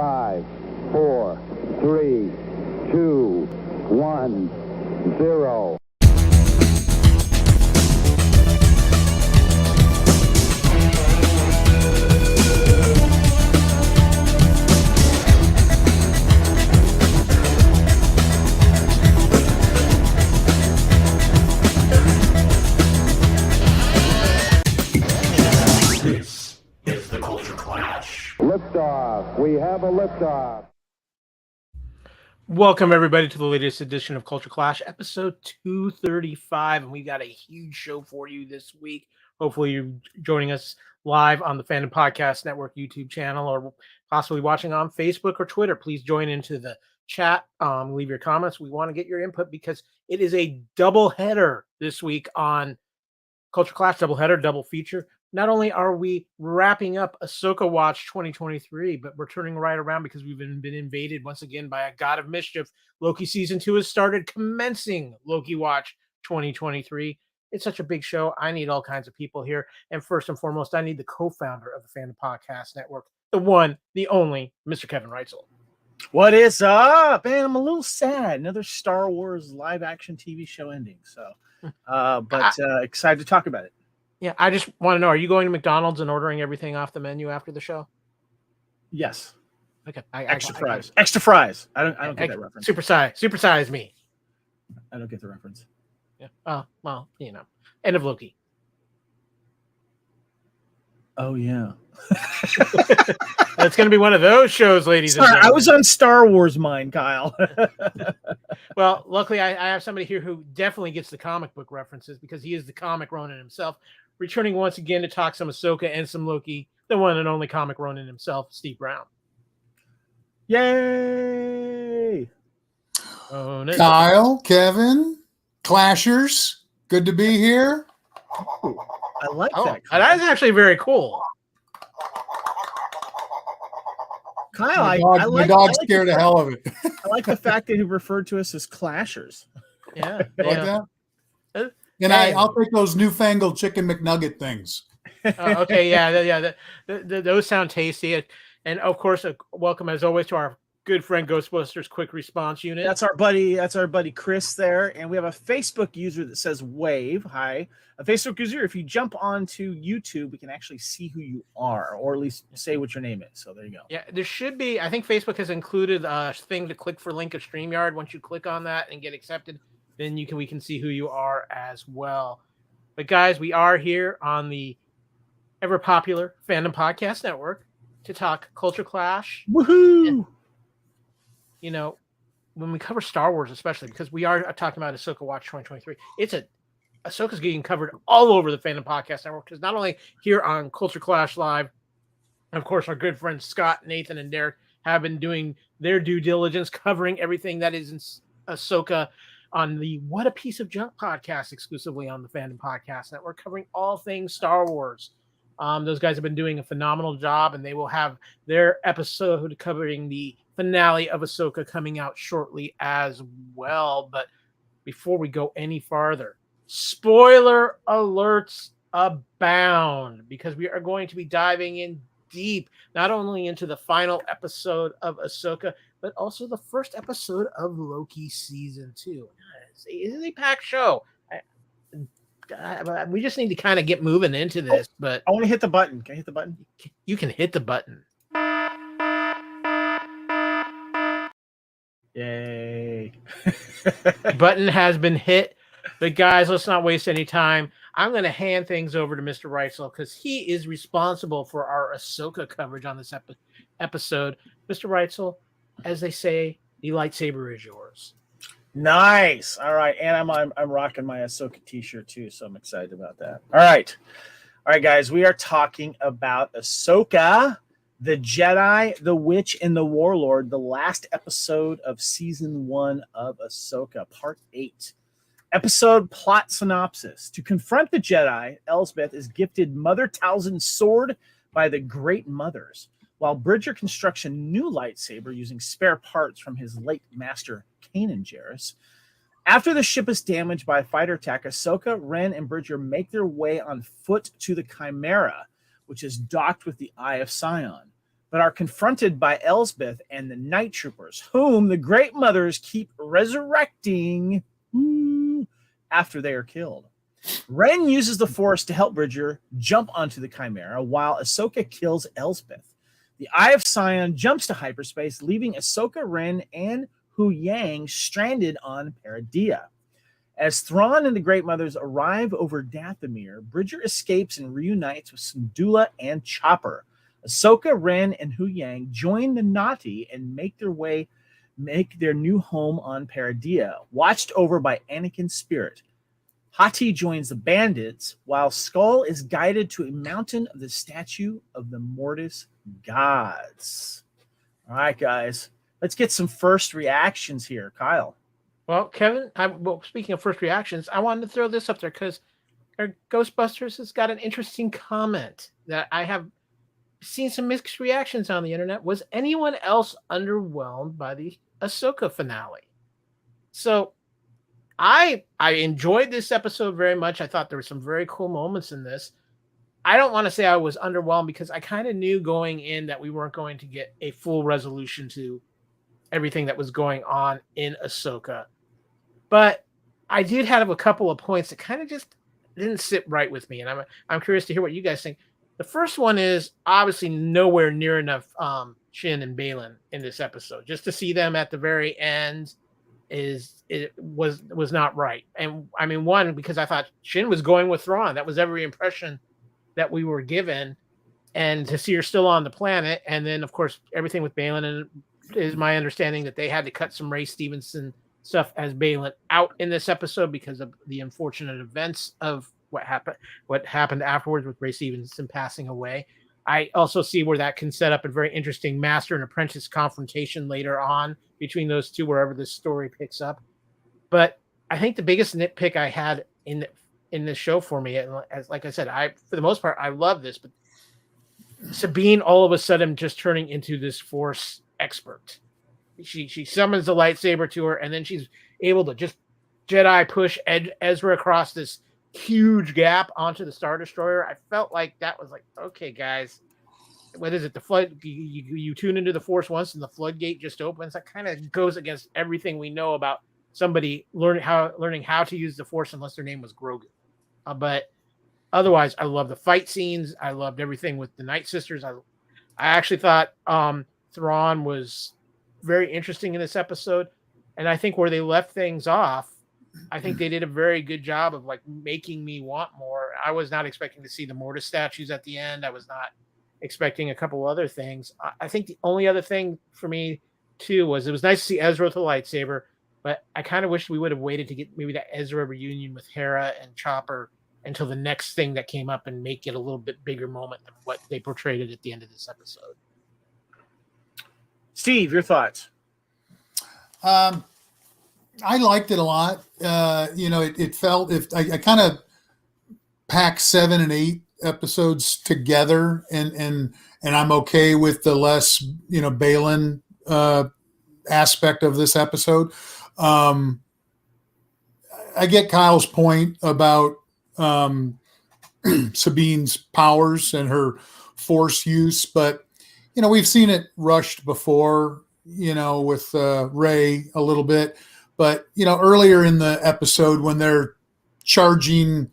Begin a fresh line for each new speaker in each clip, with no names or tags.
5, 4, 3, 2, 1, 0.
This is the Culture Clash.
Liftoff. We have a liftoff.
Welcome, everybody, to the latest edition of Culture Clash, episode 235. And we got a huge show for you this week. Hopefully, you're joining us live on the Fandom Podcast Network YouTube channel or possibly watching on Facebook or Twitter. Please join into the chat. Leave your comments. We want to get your input because it is a double header this week on Culture Clash, double header, double feature. Not only are we wrapping up Ahsoka Watch 2023, but we're turning right around because we've been invaded once again by a God of Mischief. Loki Season 2 has started, commencing Loki Watch 2023. It's such a big show. I need all kinds of people here. And first and foremost, I need the co-founder of the Fandom Podcast Network, the one, the only, Mr. Kevin Reitzel.
What is up? Man, I'm a little sad. Another Star Wars live-action TV show ending. So, but excited to talk about it.
Yeah, I just want to know, are you going to McDonald's and ordering everything off the menu after the show?
Yes.
Okay.
Extra fries. Extra fries. I don't get that reference.
Supersize me.
I don't get the reference.
Yeah. Oh, well, you know. End of Loki.
Oh, yeah.
It's going to be one of those shows, ladies and gentlemen.
I was on Star Wars mind, Kyle.
Well, luckily, I have somebody here who definitely gets the comic book references because he is the comic Ronin himself. Returning once again to talk some Ahsoka and some Loki, the one and only comic Ronin himself, Steve Brown.
Yay!
Kyle, Kevin, Clashers, good to be here.
I like that. Kyle.
That is actually very cool.
Kyle,
my dog scared the hell of it.
I like the fact that he referred to us as Clashers.
Yeah.
Like that? And I'll take those newfangled chicken McNugget things.
Okay, yeah. Those sound tasty. And of course, welcome as always to our good friend Ghostbusters Quick Response Unit.
That's our buddy Chris there, and we have a Facebook user that says Wave. Hi, a Facebook user. If you jump onto YouTube, we can actually see who you are, or at least say what your name is. So there you go.
Yeah, there should be. I think Facebook has included a thing to click for link of StreamYard. Once you click on that and get accepted, then we can see who you are as well. But guys, we are here on the ever popular Fandom Podcast Network to talk Culture Clash.
Woohoo!
And, you know, when we cover Star Wars, especially because we are talking about Ahsoka Watch 2023, Ahsoka's getting covered all over the Fandom Podcast Network because not only here on Culture Clash Live, of course, our good friends Scott, Nathan, and Derek have been doing their due diligence covering everything that is in Ahsoka on the What a Piece of Junk podcast exclusively on the Fandom Podcast Network, covering all things Star Wars. Those guys have been doing a phenomenal job, and they will have their episode covering the finale of Ahsoka coming out shortly as well. But before we go any farther, spoiler alerts abound because we are going to be diving in deep, not only into the final episode of Ahsoka, but also the first episode of Loki Season 2. It's a packed show. We just need to kind of get moving into this, but
I want to hit the button. Can I hit the button?
You can hit the button.
Yay.
Button has been hit. But guys, let's not waste any time. I'm going to hand things over to Mr. Reitzel because he is responsible for our Ahsoka coverage on this episode. Mr. Reitzel, as they say, the lightsaber is yours.
Nice. All right, and I'm rocking my Ahsoka t-shirt too, so I'm excited about that. All right, guys, we are talking about Ahsoka, the Jedi, the Witch, and the Warlord, the last episode of Season 1 of Ahsoka, Part 8. Episode plot synopsis. To confront the Jedi, Elsbeth is gifted Mother Talzin's sword by the Great Mothers, while Bridger constructs a new lightsaber using spare parts from his late master, Kanan Jarrus. After the ship is damaged by a fighter attack, Ahsoka, Ren, and Bridger make their way on foot to the Chimera, which is docked with the Eye of Sion. but are confronted by Elsbeth and the Night Troopers, whom the Great Mothers keep resurrecting after they are killed. Ren uses the Force to help Bridger jump onto the Chimera, while Ahsoka kills Elsbeth. The Eye of Sion jumps to hyperspace, leaving Ahsoka, Ren, and Hu Yang stranded on Peridea. As Thrawn and the Great Mothers arrive over Dathomir, Bridger escapes and reunites with Syndulla and Chopper. Ahsoka, Ren, and Hu Yang join the Na'vi and make their new home on Peridea, watched over by Anakin's spirit. Hati joins the bandits, while Skull is guided to a mountain of the statue of the Mortis gods. All right, guys, let's get some first reactions here. Kyle.
Well, Kevin, speaking of first reactions, I wanted to throw this up there because Ghostbusters has got an interesting comment that I have seen some mixed reactions on the internet. Was anyone else underwhelmed by the Ahsoka finale? So I enjoyed this episode very much. I thought there were some very cool moments in this. I don't want to say I was underwhelmed because I kind of knew going in that we weren't going to get a full resolution to everything that was going on in Ahsoka. But I did have a couple of points that kind of just didn't sit right with me. And I'm curious to hear what you guys think. The first one is obviously nowhere near enough Shin and Baylan in this episode. Just to see them at the very end was not right. And I mean, one, because I thought Shin was going with Thrawn. That was every impression that we were given. And to see her still on the planet. And then, of course, everything with Baylan, and is my understanding that they had to cut some Ray Stevenson stuff as Baylan out in this episode because of the unfortunate events of what happened afterwards with Ray Stevenson passing away. I also see where that can set up a very interesting master and apprentice confrontation later on between those two, wherever this story picks up. But I think the biggest nitpick I had in this show for me, and as like I said, for the most part I love this, but Sabine all of a sudden just turning into this Force expert. She summons the lightsaber to her, and then she's able to just Jedi push Ezra across this huge gap onto the Star Destroyer. I felt like that was like, okay, guys, what is it? The flood, you tune into the Force once and the floodgate just opens. That kind of goes against everything we know about somebody learning how to use the Force unless their name was Grogu. But otherwise, I love the fight scenes. I loved everything with the Night Sisters. I actually thought Thrawn was very interesting in this episode. And I think where they left things off, I think they did a very good job of like making me want more. I was not expecting to see the Mortis statues at the end. I was not expecting a couple other things. I think the only other thing for me too was it was nice to see Ezra with the lightsaber, but I kind of wish we would have waited to get maybe that Ezra reunion with Hera and Chopper until the next thing that came up and make it a little bit bigger moment than what they portrayed it at the end of this episode.
Steve, your thoughts?
I liked it a lot. It felt I kind of packed 7 and 8 episodes together, and I'm okay with the less Baylan aspect of this episode. I get Kyle's point about Sabine's powers and her Force use, but we've seen it rushed before, with Rey a little bit. But, earlier in the episode when they're charging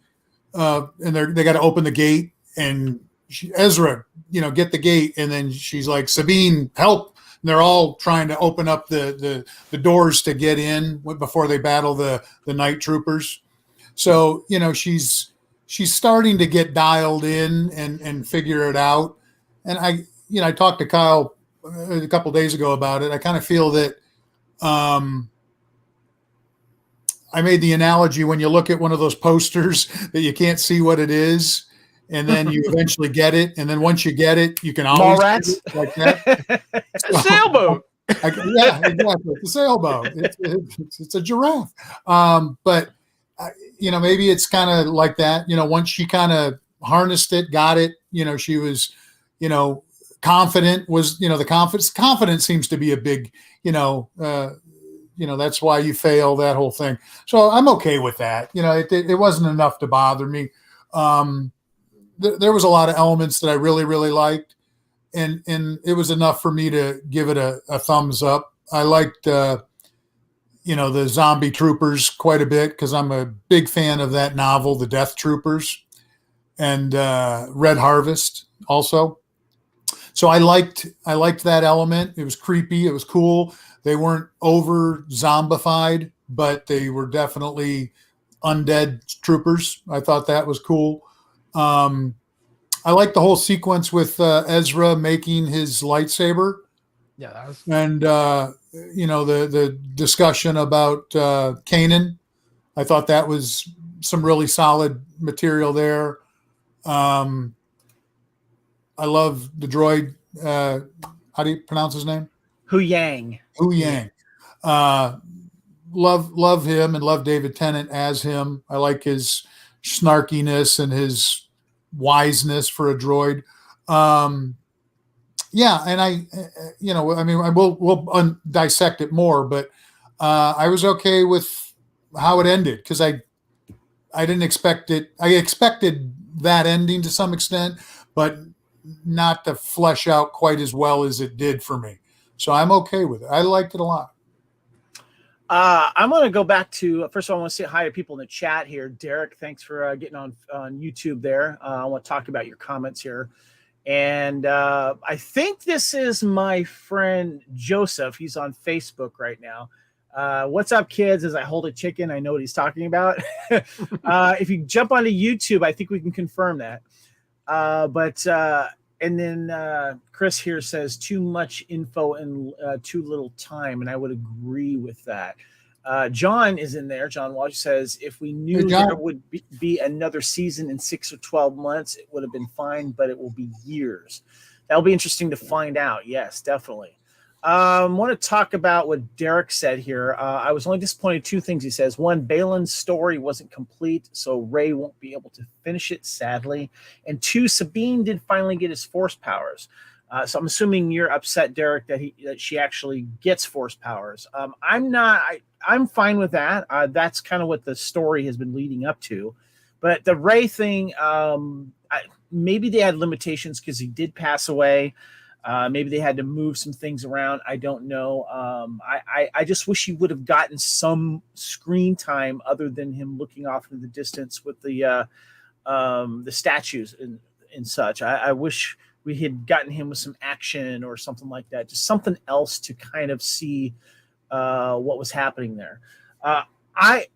and they got to open the gate and Ezra, get the gate. And then she's like, Sabine, help. And they're all trying to open up the doors to get in before they battle the night troopers. So, she's starting to get dialed in and figure it out. And I talked to Kyle a couple days ago about it. I kind of feel that I made the analogy when you look at one of those posters that you can't see what it is, and then you eventually get it, and then once you get it, you can always
rats
like that.
A sailboat.
Yeah, exactly. It's a sailboat. It's a giraffe. But maybe it's kind of like that. Once she kind of harnessed it, got it. She was, confident. Was the confidence seems to be a big, that's why you fail, that whole thing. So I'm okay with that. It wasn't enough to bother me. There was a lot of elements that I really, really liked. and it was enough for me to give it a thumbs up. I liked the zombie troopers quite a bit because I'm a big fan of that novel, The Death Troopers, and Red Harvest also. So I liked that element. It was creepy. It was cool. They weren't over zombified, but they were definitely undead troopers. I thought that was cool. I liked the whole sequence with Ezra making his lightsaber.
Yeah, that was.
And the discussion about Kanan. I thought that was some really solid material there. I love the droid. How do you pronounce his name?
Hu Yang.
Hu Yang. Love him and love David Tennant as him. I like his snarkiness and his wiseness for a droid. Yeah, and we'll dissect it more, but I was okay with how it ended because I didn't expect it. I expected that ending to some extent, but not to flesh out quite as well as it did for me. So I'm okay with it. I liked it a lot.
I'm going to go back to, first of all, I want to say hi to people in the chat here. Derek, thanks for getting on YouTube there. I want to talk about your comments here. And I think this is my friend Joseph. He's on Facebook right now. What's up, kids? As I hold a chicken, I know what he's talking about. If you jump onto YouTube, I think we can confirm that. And then Chris here says too much info and too little time, and I would agree with that. John is in there. John Walsh says if we knew there would be another season in 6 or 12 months, it would have been fine, but it will be years. That'll be interesting to find out. Yes, definitely. I want to talk about what Derek said here. I was only disappointed two things. He says, one, Balin's story wasn't complete, so Rey won't be able to finish it, sadly. And two, Sabine did finally get his force powers. So I'm assuming you're upset, Derek, that she actually gets force powers. I'm not. I'm fine with that. That's kind of what the story has been leading up to. But the Rey thing, maybe they had limitations because he did pass away. Maybe they had to move some things around. I don't know. I just wish he would have gotten some screen time other than him looking off into the distance with the statues and such. I wish we had gotten him with some action or something like that. Just something else to kind of see what was happening there. I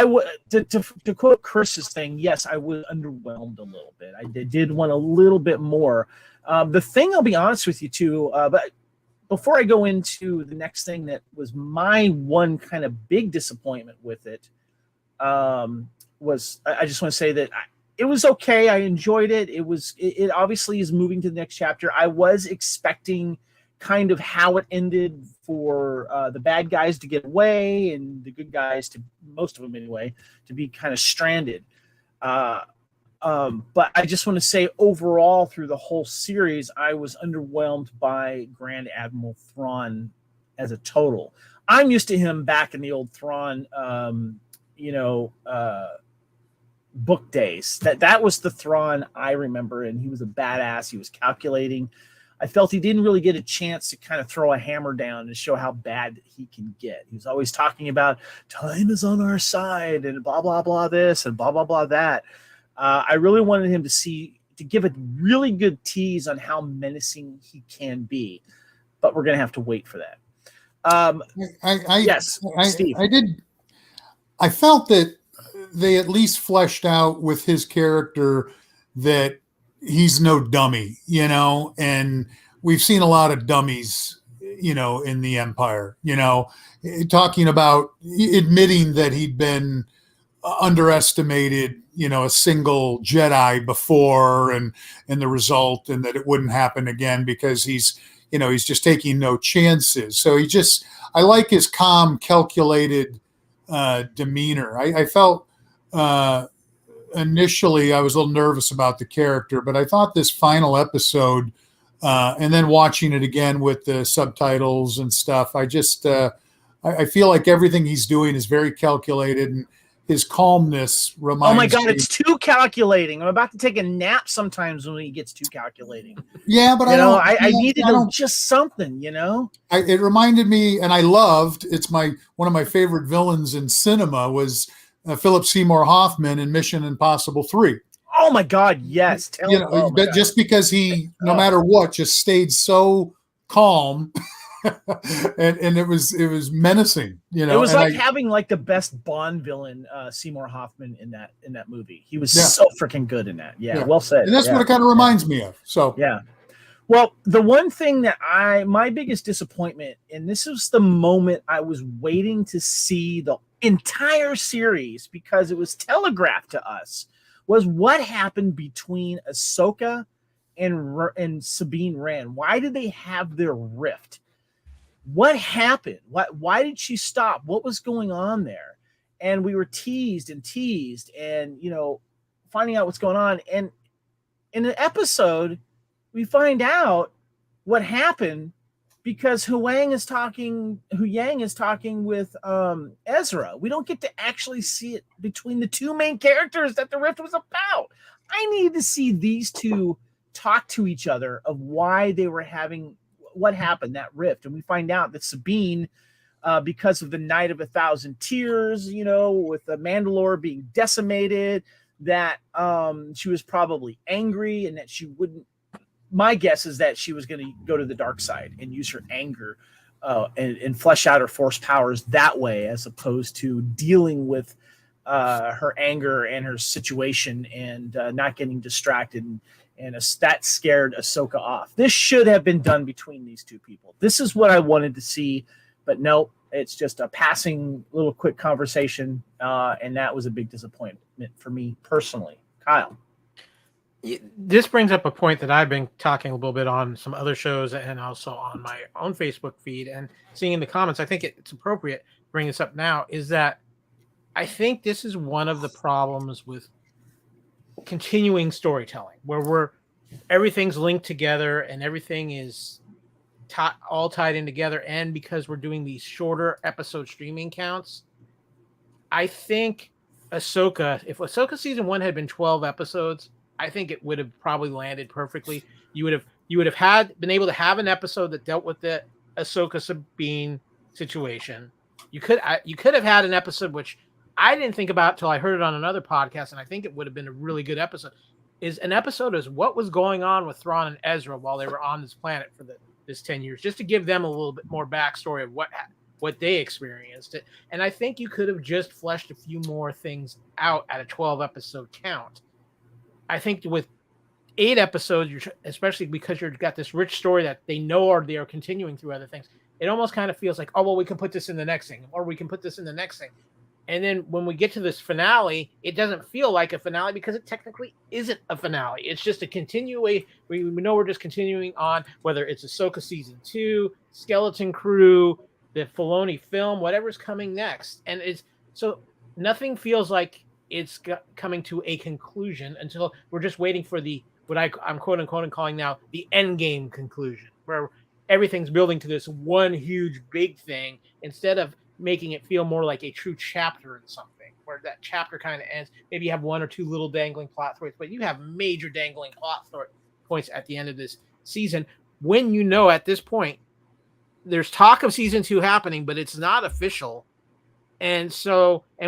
would to quote Chris's thing. Yes, I was underwhelmed a little bit. I did want a little bit more. The thing, I'll be honest with you too, but before I go into the next thing that was my one kind of big disappointment with it, was I just want to say that it was okay. I enjoyed it. It obviously is moving to the next chapter. I was expecting kind of how it ended for the bad guys to get away and the good guys, to most of them anyway, to be kind of stranded. But I just want to say overall through the whole series, I was underwhelmed by Grand Admiral Thrawn as a total. I'm used to him back in the old Thrawn, book days. That was the Thrawn I remember, and he was a badass. He was calculating. I felt he didn't really get a chance to kind of throw a hammer down and show how bad he can get. He was always talking about time is on our side and blah, blah, blah this and blah, blah, blah that. I really wanted him to give a really good tease on how menacing he can be, but we're going to have to wait for that. Yes, Steve.
I felt that they at least fleshed out with his character that he's no dummy, and we've seen a lot of dummies, in the Empire, talking about admitting that he'd been underestimated, a single Jedi before and the result, and that it wouldn't happen again because he's just taking no chances. So I like his calm, calculated demeanor. I felt initially I was a little nervous about the character, but I thought this final episode, and then watching it again with the subtitles and stuff, I feel like everything he's doing is very calculated, his calmness reminds
Oh my God,
me.
it's too calculating. I'm about to take a nap sometimes when he gets too calculating.
Yeah, but
I needed just something,
It reminded me, and I loved. It's one of my favorite villains in cinema was Philip Seymour Hoffman in Mission Impossible 3.
Oh my God, yes.
But just because he, no matter what, just stayed so calm, and it was menacing.
It was like having like the best Bond villain, Seymour Hoffman in that movie. He was so freaking good in that. Yeah, well said.
And that's what it kind of reminds me of. So
yeah. Well, the one thing that my biggest disappointment, and this was the moment I was waiting to see the entire series because it was telegraphed to us, was what happened between Ahsoka and Sabine Wren. Why did they have their rift? What happened? Why did she stop? What was going on there? And we were teased and finding out what's going on. And in an episode, we find out what happened because Hu Yang is talking with Ezra. We don't get to actually see it between the two main characters that the rift was about. I need to see these two talk to each other of why they were having what happened, that rift. And we find out that Sabine, because of the Night of 1,000 Tears, with the Mandalore being decimated, that she was probably angry and that she wouldn't. My guess is that she was going to go to the dark side and use her anger and flesh out her force powers that way, as opposed to dealing with her anger and her situation and not getting distracted. And that scared Ahsoka off. This should have been done between these two people. This is what I wanted to see, but no, it's just a passing little quick conversation, and that was a big disappointment for me personally. Kyle.
This brings up a point that I've been talking a little bit on some other shows and also on my own Facebook feed and seeing in the comments. I think it's appropriate to bring this up now, is that I think this is one of the problems with continuing storytelling, where everything's linked together and everything is all tied in together. And because we're doing these shorter episode streaming counts, I think if Ahsoka season 1 had been 12 episodes, I think it would have probably landed perfectly. You would have been able to have an episode that dealt with the Ahsoka Sabine situation. You could have had an episode, which I didn't think about till I heard it on another podcast, and I think it would have been a really good episode. Is what was going on with Thrawn and Ezra while they were on this planet for this 10 years, just to give them a little bit more backstory of what they experienced. And I think you could have just fleshed a few more things out at a 12 episode count. I think with 8 episodes, especially because you've got this rich story that they are continuing through other things, it almost kind of feels like, oh, well, we can put this in the next thing, or we can put this in the next thing. And then when we get to this finale, it doesn't feel like a finale because it technically isn't a finale. It's just a continuation. We know we're just continuing on, whether it's Ahsoka season 2, Skeleton Crew, the Filoni film, whatever's coming next. And so nothing feels like it's coming to a conclusion until we're just waiting for what I'm quote unquote and calling now the end game conclusion, where everything's building to this one huge big thing instead of making it feel more like a true chapter in something, where that chapter kind of ends. Maybe you have 1 or 2 little dangling plot threads, but you have major dangling plot points at the end of this season, when at this point there's talk of season 2 happening, but it's not official. And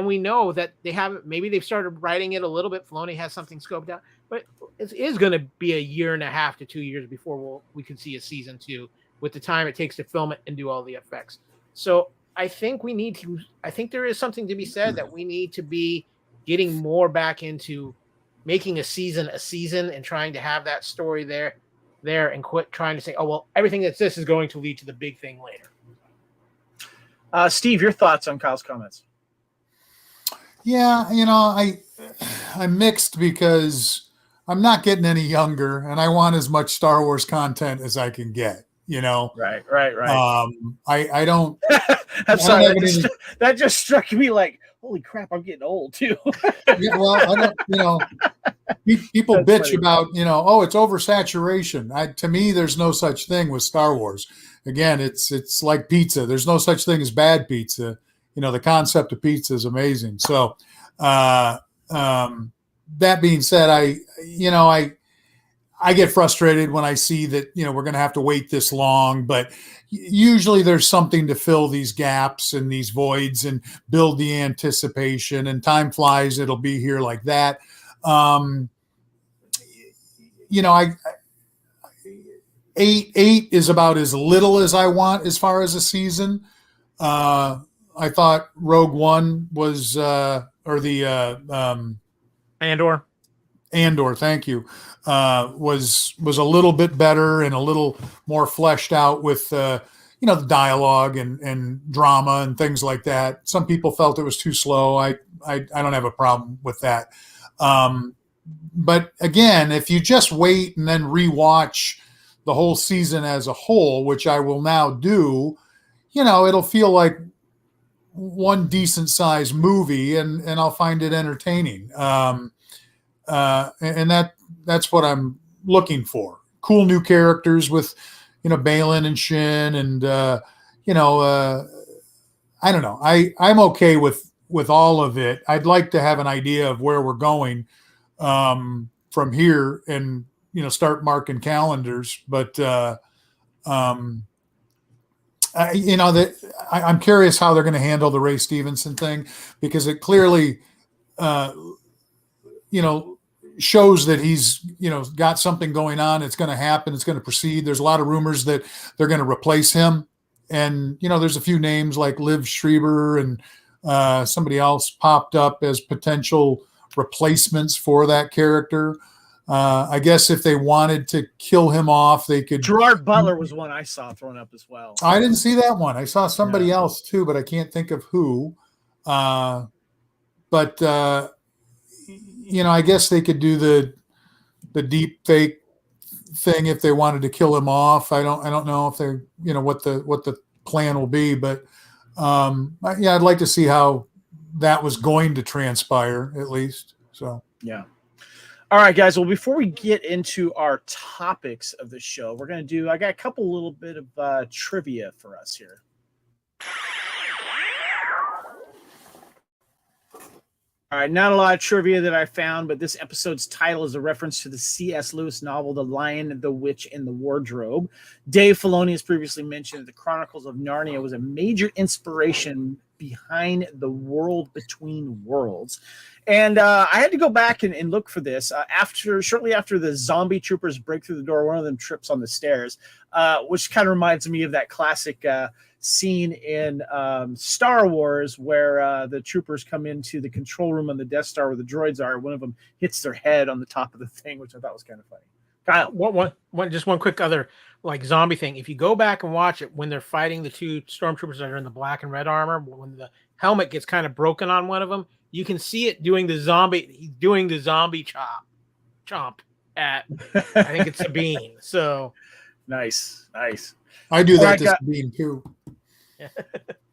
we know that they've started writing it a little bit. Filoni has something scoped out, but it is going to be a 1.5 to 2 years before we could see a season 2, with the time it takes to film it and do all the effects. So I think there is something to be said that we need to be getting more back into making a season and trying to have that story there and quit trying to say, oh, well, everything that's this is going to lead to the big thing later.
Steve, your thoughts on Kyle's comments?
Yeah, I'm mixed because I'm not getting any younger and I want as much Star Wars content as I can get.
Right.
I don't.
I'm sorry. That just struck me like, holy crap! I'm getting old too.
Yeah, well, I don't. People bitch funny. About oh, it's oversaturation. To me, there's no such thing with Star Wars. Again, it's like pizza. There's no such thing as bad pizza. The concept of pizza is amazing. So, That being said, I get frustrated when I see that, we're going to have to wait this long, but usually there's something to fill these gaps and these voids and build the anticipation, and time flies. It'll be here like that. Eight is about as little as I want as far as a season. I thought Rogue One was, Andor, thank you, was a little bit better and a little more fleshed out with the dialogue and drama and things like that. Some people felt it was too slow. I don't have a problem with that. But again, if you just wait and then rewatch the whole season as a whole, which I will now do, it'll feel like one decent sized movie, and I'll find it entertaining. And that's what I'm looking for. Cool new characters with, Balin and Shin, and I don't know. I'm okay with all of it. I'd like to have an idea of where we're going from here, and start marking calendars. But I'm curious how they're going to handle the Ray Stevenson thing, because it clearly shows that he's got something going on. It's going to happen. It's going to proceed. There's a lot of rumors that they're going to replace him, and there's a few names like Liv Schreiber and somebody else popped up as potential replacements for that character. I guess if they wanted to kill him off, they could.
Gerard Butler was one I saw thrown up as well.
I didn't see that one. I saw somebody else too, but I can't think of who. I guess they could do the deep fake thing if they wanted to kill him off. I don't know if they, what the plan will be, but I'd like to see how that was going to transpire, at least. So
yeah. All right, guys. Well, before we get into our topics of the show, I got a couple little bit of trivia for us here. All right, not a lot of trivia that I found, but this episode's title is a reference to the C.S. Lewis novel, The Lion, the Witch, and the Wardrobe. Dave Filoni has previously mentioned that the Chronicles of Narnia was a major inspiration behind the World Between Worlds. And I had to go back and look for this. Shortly after the zombie troopers break through the door, one of them trips on the stairs, which kind of reminds me of that classic scene in Star Wars where the troopers come into the control room on the Death Star where the droids are. One of them hits their head on the top of the thing, which I thought was kind of funny. Kyle,
just one quick other zombie thing. If you go back and watch it, when they're fighting the two stormtroopers that are in the black and red armor, when the helmet gets kind of broken on one of them, you can see it doing the zombie chomp at I think it's Sabine. So
nice.
I do that to Sabine too.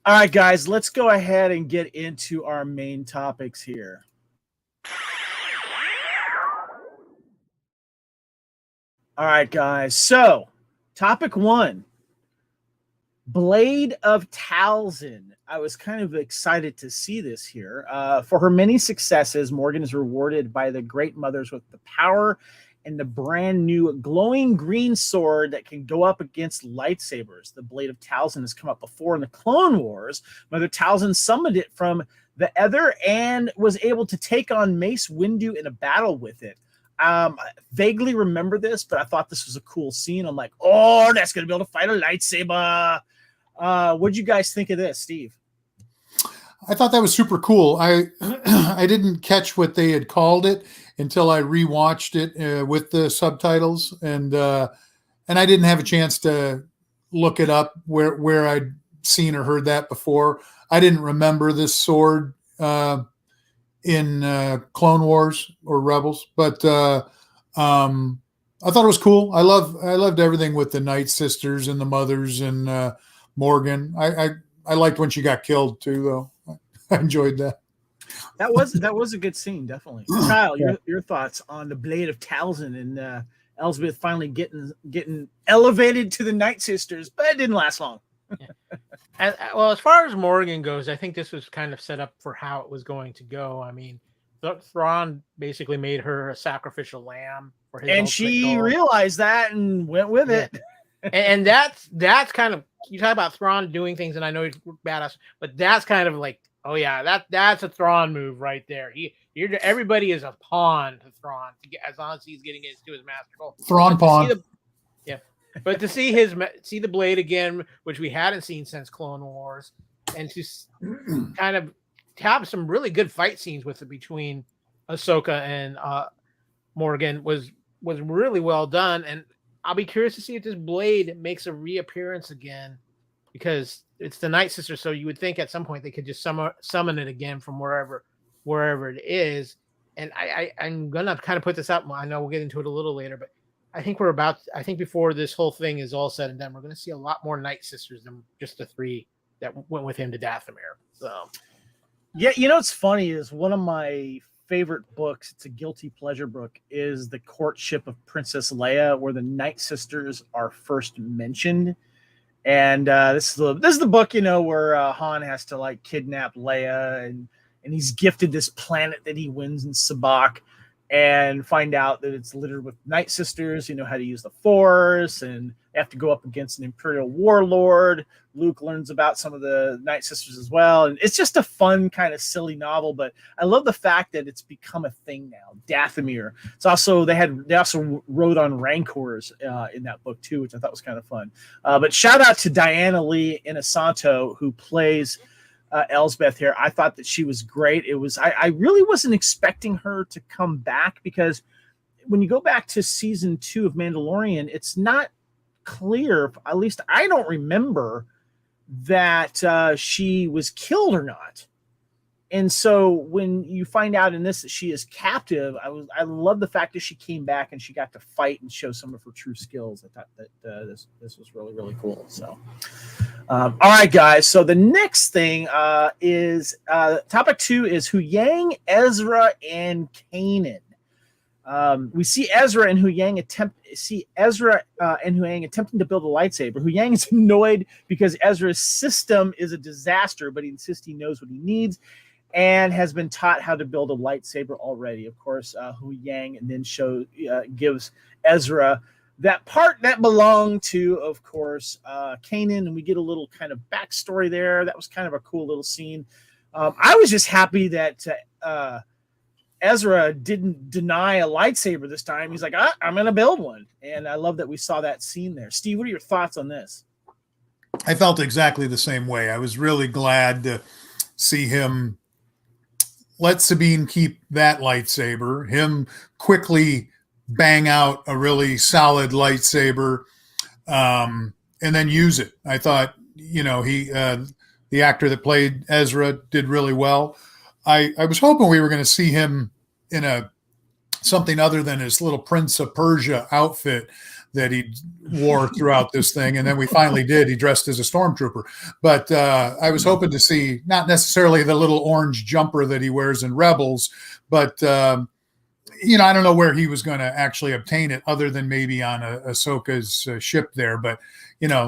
All right, guys, let's go ahead and get into our main topics here. All right, guys. So, topic 1, Blade of Talzin. I was kind of excited to see this here. For her many successes, Morgan is rewarded by the Great Mothers with the power and the brand new glowing green sword that can go up against lightsabers. The Blade of Talzin has come up before in the Clone Wars. Mother Talzin summoned it from the Ether and was able to take on Mace Windu in a battle with it. I vaguely remember this, but I thought this was a cool scene. I'm like, oh, that's going to be able to fight a lightsaber. What'd you guys think of this, Steve?
I thought that was super cool. I didn't catch what they had called it until I rewatched it with the subtitles, and I didn't have a chance to look it up where I'd seen or heard that before. I didn't remember this sword in Clone Wars or Rebels, but I thought it was cool. I loved everything with the Night Sisters and the mothers and Morgan. I liked when she got killed too, though. I enjoyed that.
That was a good scene, definitely. Kyle, your thoughts on the Blade of Talzin and Elsbeth finally getting elevated to the Night Sisters, but it didn't last long.
Well, as far as Morgan goes, I think this was kind of set up for how it was going to go. I mean, Thrawn basically made her a sacrificial lamb for his
And
ultimate
she
goal.
realized that and went with
Yeah.
it.
And that's kind of, you talk about Thrawn doing things, and I know he's badass, but that's kind of like, oh yeah, that's a Thrawn move right there. Everybody is a pawn to Thrawn to get, as long as he's getting to his master goal.
Thrawn pawn.
But to see see the blade again, which we hadn't seen since Clone Wars, and to kind of have some really good fight scenes with it between Ahsoka and Morgan was really well done. And I'll be curious to see if this blade makes a reappearance again, because it's the Night Sister. So you would think at some point they could just summon it again from wherever it is. And I'm gonna kind of put this out. I know we'll get into it a little later, but I think before this whole thing is all said and done, we're going to see a lot more Night Sisters than just the 3 that went with him to Dathomir. So,
yeah, you know what's funny is one of my favorite books, it's a guilty pleasure book, is The Courtship of Princess Leia, where the Night Sisters are first mentioned. And this is the book, where Han has to like kidnap Leia, and he's gifted this planet that he wins in Sabacc, and find out that it's littered with Night Sisters, how to use the Force, and they have to go up against an Imperial warlord. Luke learns about some of the Night Sisters as well. And it's just a fun kind of silly novel, but I love the fact that it's become a thing now. Dathomir. It's also, they also wrote on Rancors in that book too, which I thought was kind of fun. But shout out to Diana Lee Inosanto, who plays Elsbeth here. I thought that she was great. I really wasn't expecting her to come back, because when you go back to season 2 of Mandalorian, it's not clear, at least I don't remember, that she was killed or not. And so when you find out in this that she is captive, I love the fact that she came back and she got to fight and show some of her true skills. I thought that this was really, really cool. So, all right, guys. So the next thing is topic 2 is Huyang, Ezra, and Kanan. We see Ezra and Huyang attempting to build a lightsaber. Huyang is annoyed because Ezra's system is a disaster, but he insists he knows what he needs and has been taught how to build a lightsaber already. Of course, Huyang and then gives Ezra that part that belonged to, of course, Kanan, and we get a little kind of backstory there. That was kind of a cool little scene. I was just happy that Ezra didn't deny a lightsaber this time. He's like, I'm going to build one. And I love that we saw that scene there. Steve, what are your thoughts on this?
I felt exactly the same way. I was really glad to see him let Sabine keep that lightsaber, him quickly bang out a really solid lightsaber, and then use it. I thought, the actor that played Ezra did really well. I was hoping we were going to see him in something other than his little Prince of Persia outfit that he wore throughout this thing. And then we finally did. He dressed as a stormtrooper. But I was hoping to see not necessarily the little orange jumper that he wears in Rebels, but, I don't know where he was going to actually obtain it other than maybe on Ahsoka's ship there. But,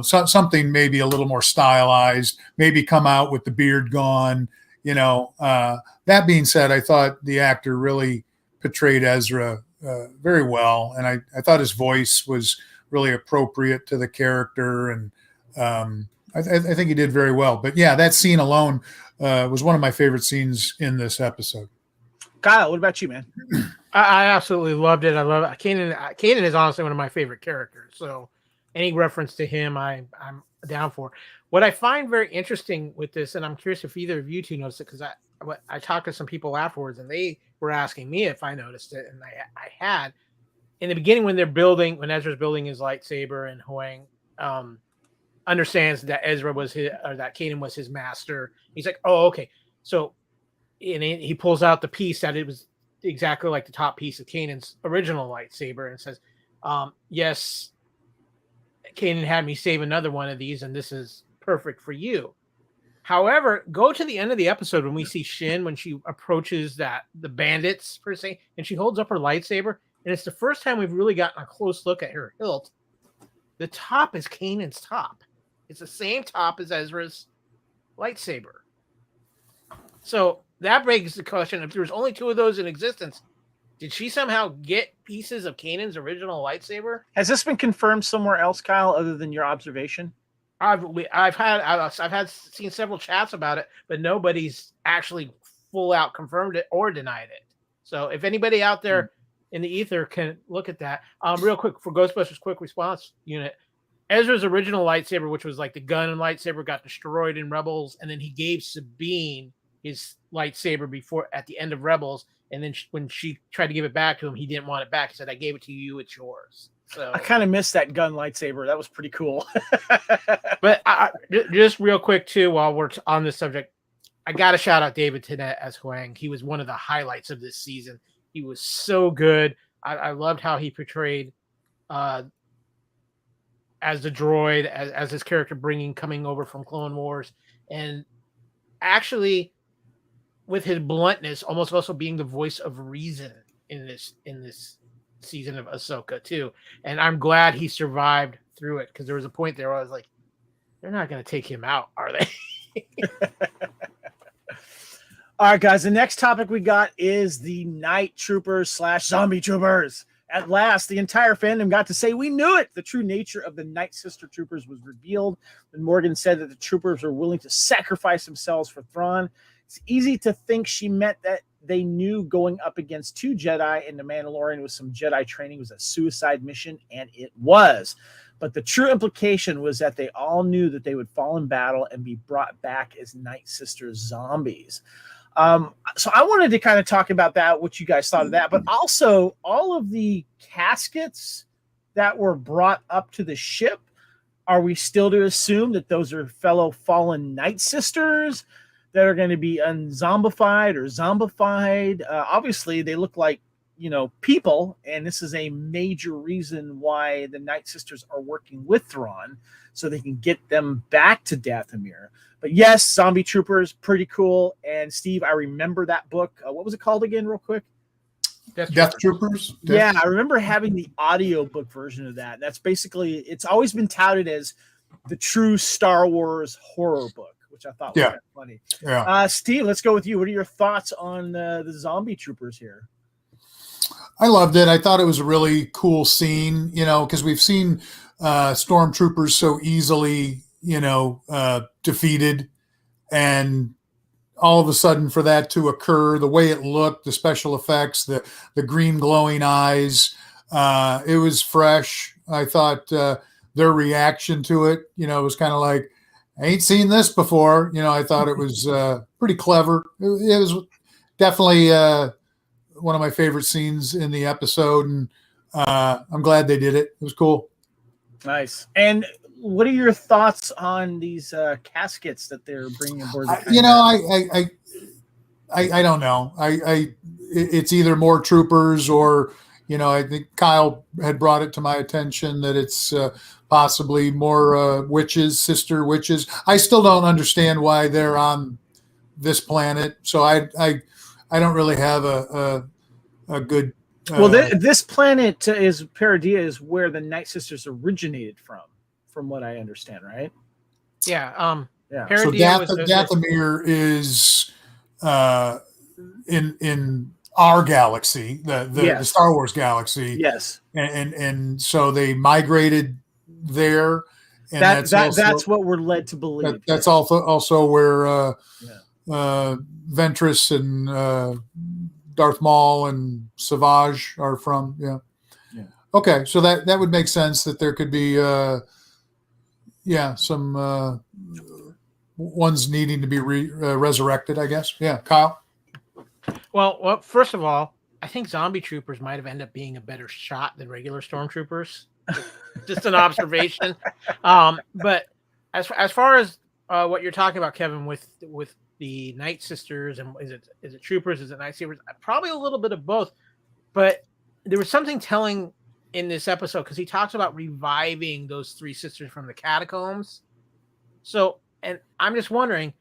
something maybe a little more stylized, maybe come out with the beard gone. That being said, I thought the actor really portrayed Ezra very well, and I thought his voice was really appropriate to the character, and I think he did very well. But yeah, that scene alone was one of my favorite scenes in this episode.
Kyle, what about you, man?
I absolutely loved it. I love it. Kanan is honestly one of my favorite characters. So any reference to him, I'm down for. What I find very interesting with this, and I'm curious if either of you two noticed it, because I talked to some people afterwards, and they were asking me if I noticed it, and I had. In the beginning, when Ezra's building his lightsaber, and Huyang understands that that Kanan was his master, he's like, "Oh, okay." So, and he pulls out the piece that it was exactly like the top piece of Kanan's original lightsaber, and says, "Yes, Kanan had me save another one of these, and this is perfect for you." However, go to the end of the episode when we see Shin, when she approaches the bandits per se, and she holds up her lightsaber, and it's the first time we've really gotten a close look at her hilt. The top is Kanan's top. It's the same top as Ezra's lightsaber. So that begs the question: if there was only 2 of those in existence, did she somehow get pieces of Kanan's original lightsaber?
Has this been confirmed somewhere else, Kyle, other than your observation?
I've seen several chats about it, but nobody's actually full out confirmed it or denied it. So if anybody out there in the ether can look at that, real quick for Ghostbusters Quick Response Unit, Ezra's original lightsaber, which was like the gun and lightsaber, got destroyed in Rebels, and then he gave Sabine his lightsaber before at the end of Rebels, and then when she tried to give it back to him, he didn't want it back. He said, "I gave it to you; it's yours." So
I kind of missed that gun lightsaber. That was pretty cool.
But just real quick too, while we're on this subject, I got to shout out David Tennant as Huang. He was one of the highlights of this season. He was so good. I loved how he portrayed as the droid, as his character coming over from Clone Wars, and actually with his bluntness, almost also being the voice of reason in this season of Ahsoka too. And I'm glad he survived through it, because there was a point there where I was like, they're not going to take him out, are they?
All right, guys, the next topic we got is the Night Troopers / Zombie Troopers. At last, the entire fandom got to say, we knew it. The true nature of the Night Sister Troopers was revealed when Morgan said that the troopers were willing to sacrifice themselves for Thrawn. It's easy to think she meant that they knew going up against 2 Jedi in The Mandalorian with some Jedi training was a suicide mission, and it was. But the true implication was that they all knew that they would fall in battle and be brought back as Night Sister zombies. So I wanted to kind of talk about that, what you guys thought of that, but also all of the caskets that were brought up to the ship. Are we still to assume that those are fellow fallen Night Sisters that are going to be unzombified or zombified? Obviously, they look like, people, and this is a major reason why the Night Sisters are working with Thrawn, so they can get them back to Dathomir. But yes, Zombie Troopers, pretty cool. And Steve, I remember that book. What was it called again, real quick?
Death Troopers.
Yeah, I remember having the audiobook version of that. That's basically, it's always been touted as the true Star Wars horror book, which I thought was kind of funny.
Yeah.
Steve, let's go with you. What are your thoughts on the Zombie Troopers here?
I loved it. I thought it was a really cool scene, because we've seen stormtroopers so easily, defeated, and all of a sudden for that to occur, the way it looked, the special effects, the green glowing eyes, it was fresh. I thought their reaction to it, was kind of like, I ain't seen this before. I thought it was pretty clever. It was definitely one of my favorite scenes in the episode, and I'm glad they did it. It was cool.
Nice. And what are your thoughts on these caskets that they're bringing aboard?
I don't know. It's either more troopers or, I think Kyle had brought it to my attention that it's possibly more sister witches. I still don't understand why they're on this planet. So I don't really have a good.
This planet is Paradia, is where the Night Sisters originated from what I understand, right?
Yeah.
Yeah.
So Dathomir is in our galaxy, the Star Wars galaxy.
Yes.
And so they migrated there. And
that's what we're led to believe.
That's also where Ventress and Darth Maul and Savage are from. Yeah. Okay, so that would make sense that there could be some ones needing to be resurrected, I guess. Yeah, Kyle.
Well, first of all, I think Zombie Troopers might have ended up being a better shot than regular Stormtroopers. Just an observation. But as far as what you're talking about, Kevin, with the Night Sisters, and is it Troopers? Is it Night Sabers? Probably a little bit of both. But there was something telling in this episode, because he talks about reviving those 3 sisters from the catacombs. So, and I'm just wondering,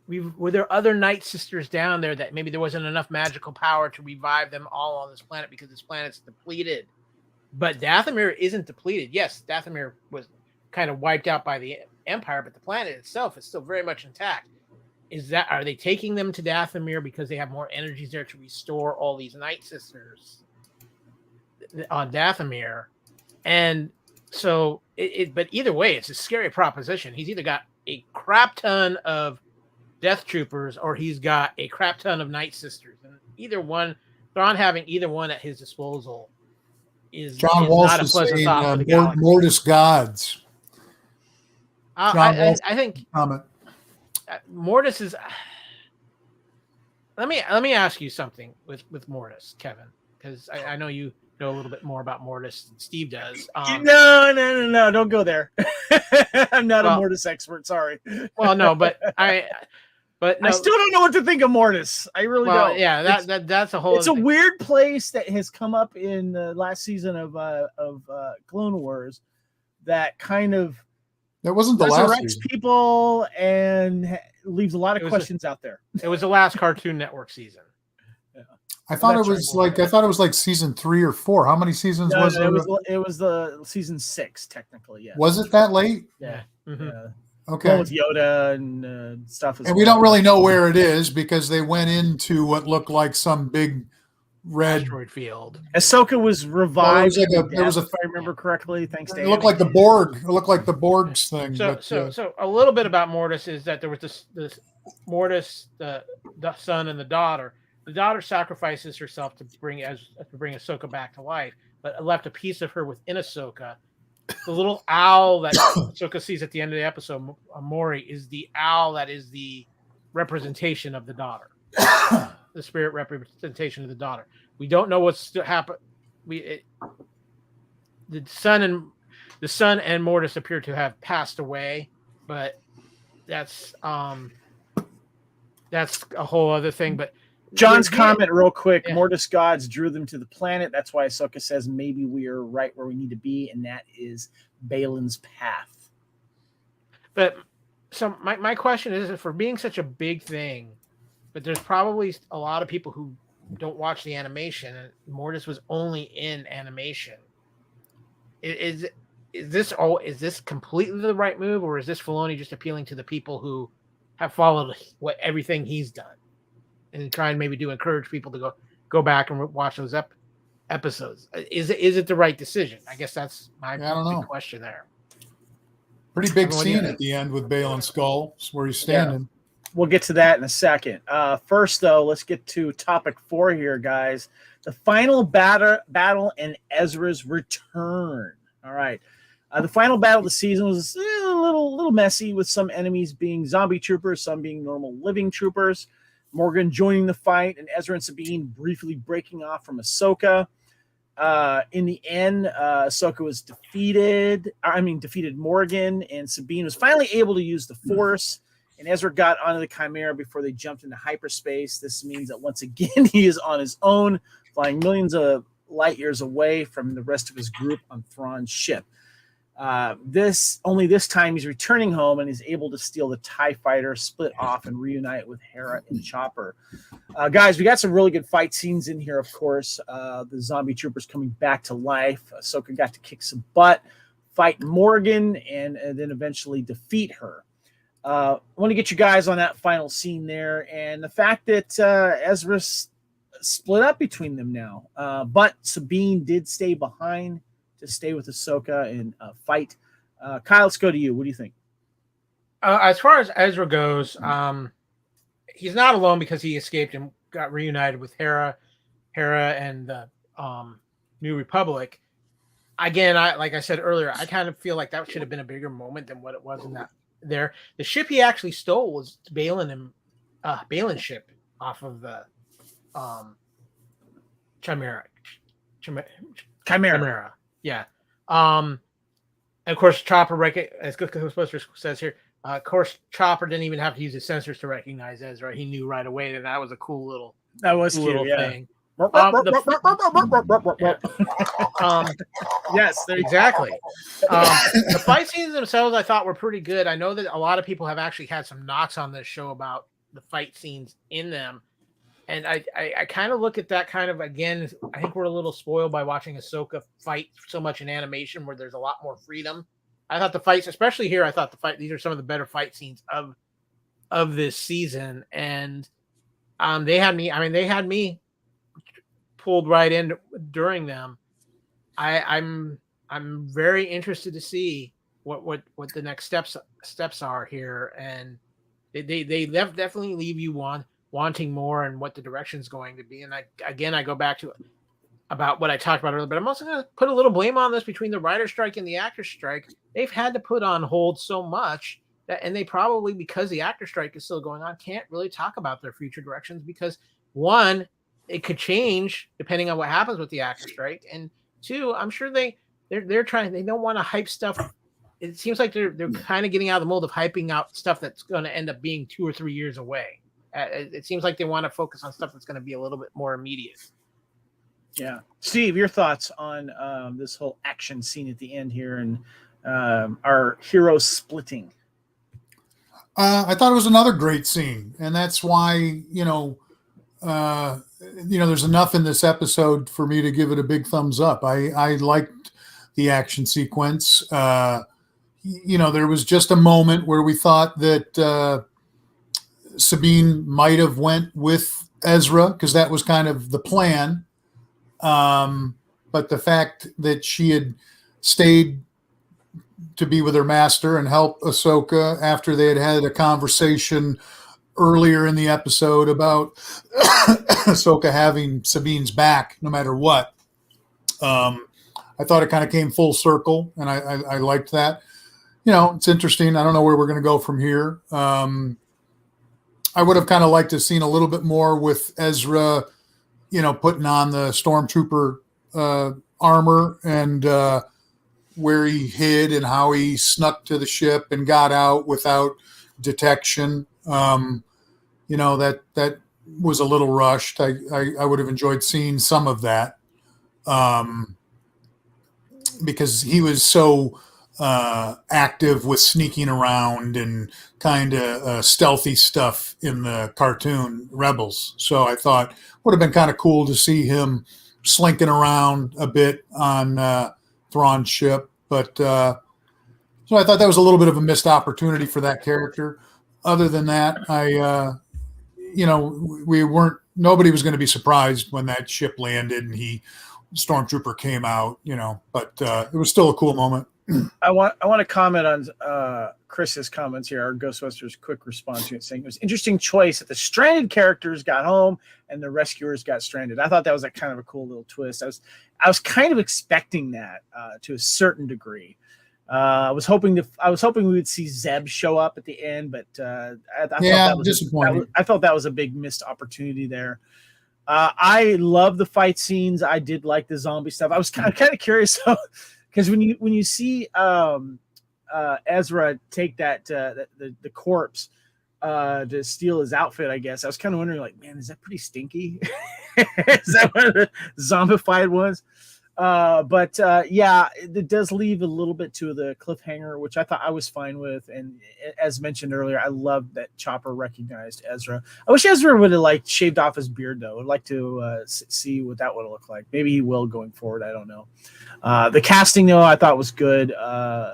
were there other Night Sisters down there that maybe there wasn't enough magical power to revive them all on this planet because this planet's depleted? But Dathomir isn't depleted. Yes, Dathomir was kind of wiped out by the Empire, but the planet itself is still very much intact. Are they taking them to Dathomir because they have more energies there to restore all these Night Sisters on Dathomir? And so but either way, it's a scary proposition. He's either got a crap ton of Death Troopers or he's got a crap ton of Night Sisters, and either one, Thrawn having either one at his disposal is
John Walsh
not a
is
pleasant
saying
thought for the galaxy.
Mortis gods.
I think
comment.
Mortis is. Let me ask you something with Mortis, Kevin, because I know you know a little bit more about Mortis than Steve does.
No, don't go there. I'm not a Mortis expert. Sorry.
Well, no, but no.
I still don't know what to think of Mortis. I really don't.
Yeah, that's a whole.
It's a weird place that has come up in the last season of Clone Wars that kind of
that wasn't the last season.
People and leaves a lot of questions out there.
It was the last Cartoon Network season.
Yeah.
I thought it was like season 3 or 4. How many seasons was it?
It was the season 6 technically. Yeah.
Was it that late?
Yeah.
Mm-hmm.
Yeah.
Okay.
With Yoda and stuff.
And we don't really know where it is because they went into what looked like some big red
asteroid field.
Ahsoka was revived.
If
I remember correctly. Thanks, Dave.
It looked like the Borg. It looked like the Borg's thing.
So a little bit about Mortis is that there was this Mortis, the son and the daughter. The daughter sacrifices herself to bring Ahsoka back to life, but left a piece of her within Ahsoka. The little owl that Ahsoka sees at the end of the episode, Mori, is the owl that is the representation of the daughter, the spirit representation of the daughter. We don't know what's happened. The son and Mortis appear to have passed away, but that's a whole other thing. But
John's comment real quick. Yeah. Mortis gods drew them to the planet. That's why Ahsoka says maybe we are right where we need to be, and that is Balin's path.
But so my question is, for being such a big thing, but there's probably a lot of people who don't watch the animation, and Mortis was only in animation. Is this completely the right move, or is this Filoni just appealing to the people who have followed everything he's done? And try and maybe encourage people to go back and watch those episodes. Is it the right decision? I guess that's my big question there.
Pretty big scene at the end with Balin's skull, where he's standing.
Yeah. We'll get to that in a second. First, though, let's get to topic 4 here, guys. The final battle and Ezra's return. All right. The final battle of the season was a little messy, with some enemies being zombie troopers, some being normal living troopers. Morgan joining the fight, and Ezra and Sabine briefly breaking off from Ahsoka. In the end, Ahsoka was defeated Morgan, and Sabine was finally able to use the Force, and Ezra got onto the Chimera before they jumped into hyperspace. This means that once again, he is on his own, flying millions of light years away from the rest of his group on Thrawn's ship. This time he's returning home and is able to steal the TIE fighter, split off, and reunite with Hera and Chopper. Guys, we got some really good fight scenes in here, of course. The zombie troopers coming back to life. Ahsoka got to kick some butt, fight Morgan, and then eventually defeat her. I want to get you guys on that final scene there, and the fact that Ezra split up between them now. But Sabine did stay behind to stay with Ahsoka and fight. Kyle, let's go to you. What do you think?
As far as Ezra goes, he's not alone because he escaped and got reunited with Hera and the New Republic. Again, like I said earlier, I kind of feel like that should have been a bigger moment than what it was in that there. The ship he actually stole was Balin's ship off of the Chimera. Yeah. And of course, Chopper, as Ghostbusters says here, of course, Chopper didn't even have to use his sensors to recognize Ezra. He knew right away that was a cool little thing.
Yes,
exactly. The fight scenes themselves I thought were pretty good. I know that a lot of people have actually had some knocks on this show about the fight scenes in them. And I kind of look at that kind of, again, I think we're a little spoiled by watching Ahsoka fight so much in animation where there's a lot more freedom I thought the fights, especially here, these are some of the better fight scenes of this season, and they had me pulled right in during them. I'm very interested to see what the next steps are here, and they definitely leave you wanting more and what the direction's going to be. And I go back to about what I talked about earlier, but I'm also going to put a little blame on this between the writer's strike and the actor's strike. They've had to put on hold so much and they probably, because the actor strike is still going on, can't really talk about their future directions because one, it could change depending on what happens with the actor strike, and two, I'm sure they're trying. They don't want to hype stuff. It seems like they're kind of getting out of the mold of hyping out stuff that's going to end up being 2 or 3 years away. It seems like they want to focus on stuff that's going to be a little bit more immediate.
Yeah, Steve, your thoughts on this whole action scene at the end here and our heroes splitting?
I thought it was another great scene, and that's why there's enough in this episode for me to give it a big thumbs up. I liked the action sequence. There was just a moment where we thought that Sabine might have went with Ezra because that was kind of the plan. But the fact that she had stayed to be with her master and help Ahsoka after they had a conversation earlier in the episode about Ahsoka having Sabine's back no matter what. I thought it kind of came full circle, and I liked that. It's interesting. I don't know where we're going to go from here. I would have kind of liked to have seen a little bit more with Ezra, putting on the stormtrooper armor and where he hid and how he snuck to the ship and got out without detection. That was a little rushed. I would have enjoyed seeing some of that because he was so active with sneaking around and kind of stealthy stuff in the cartoon Rebels. So I thought would have been kind of cool to see him slinking around a bit on Thrawn's ship. But so I thought that was a little bit of a missed opportunity for that character. Other than that, nobody was going to be surprised when that ship landed and Stormtrooper came out, but it was still a cool moment.
I want to comment on Chris's comments here. Our Ghostbusters quick response to it, saying it was an interesting choice that the stranded characters got home and the rescuers got stranded. I thought that was kind of a cool little twist. I was kind of expecting that to a certain degree. I was hoping we would see Zeb show up at the end, but I thought that was a big missed opportunity there. I love the fight scenes. I did like the zombie stuff. I was kind of curious because when you see Ezra take that the corpse to steal his outfit, I guess I was kind of wondering, like, man, is that pretty stinky? Is that what the zombified was? But it does leave a little bit to the cliffhanger, which I thought I was fine with. And as mentioned earlier, I love that Chopper recognized Ezra. I wish Ezra would have shaved off his beard though. I'd like to see what that would look like. Maybe he will going forward. I don't know. The casting though, I thought was good.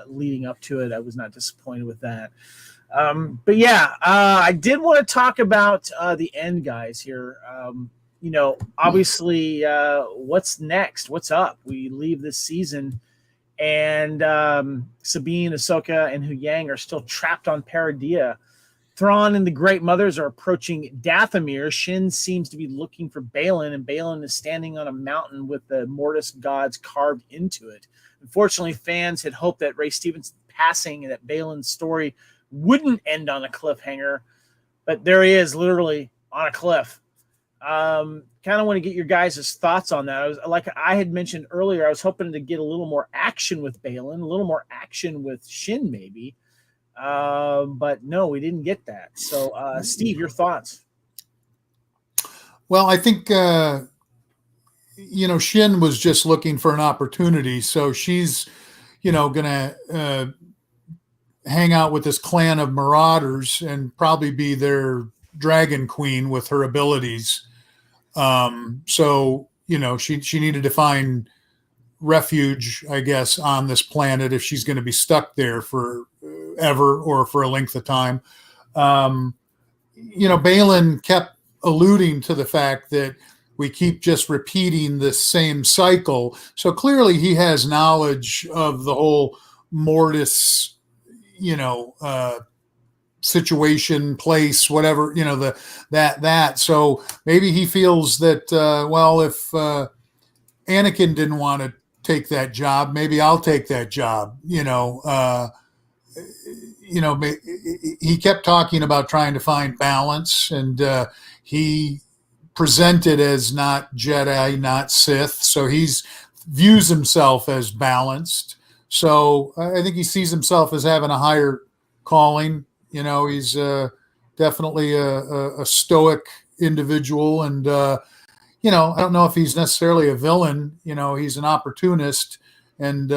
Leading up to it, I was not disappointed with that. I did want to talk about the end guys here. Obviously, what's next? What's up? We leave this season, and Sabine, Ahsoka, and Huyang are still trapped on Paradia. Thrawn and the Great Mothers are approaching Dathomir. Shin seems to be looking for Balin, and Balin is standing on a mountain with the Mortis gods carved into it. Unfortunately, fans had hoped that Ray Stevens' passing and that Balin's story wouldn't end on a cliffhanger, but there he is, literally on a cliff. Kind of want to get your guys' thoughts on that. I had mentioned earlier, I was hoping to get a little more action with Balin, a little more action with Shin, maybe. But no, we didn't get that. So, Steve, your thoughts?
Well, I think, Shin was just looking for an opportunity. So she's, going to hang out with this clan of marauders and probably be their dragon queen with her abilities. She needed to find refuge, I guess, on this planet if she's going to be stuck there for ever or for a length of time. Balin kept alluding to the fact that we keep just repeating this same cycle. So clearly he has knowledge of the whole Mortis, situation, place, whatever, that. So maybe he feels that, if Anakin didn't want to take that job, maybe I'll take that job. He kept talking about trying to find balance, and he presented as not Jedi, not Sith. So he's views himself as balanced. So I think he sees himself as having a higher calling. He's definitely a stoic individual, and I don't know if he's necessarily a villain. He's an opportunist, and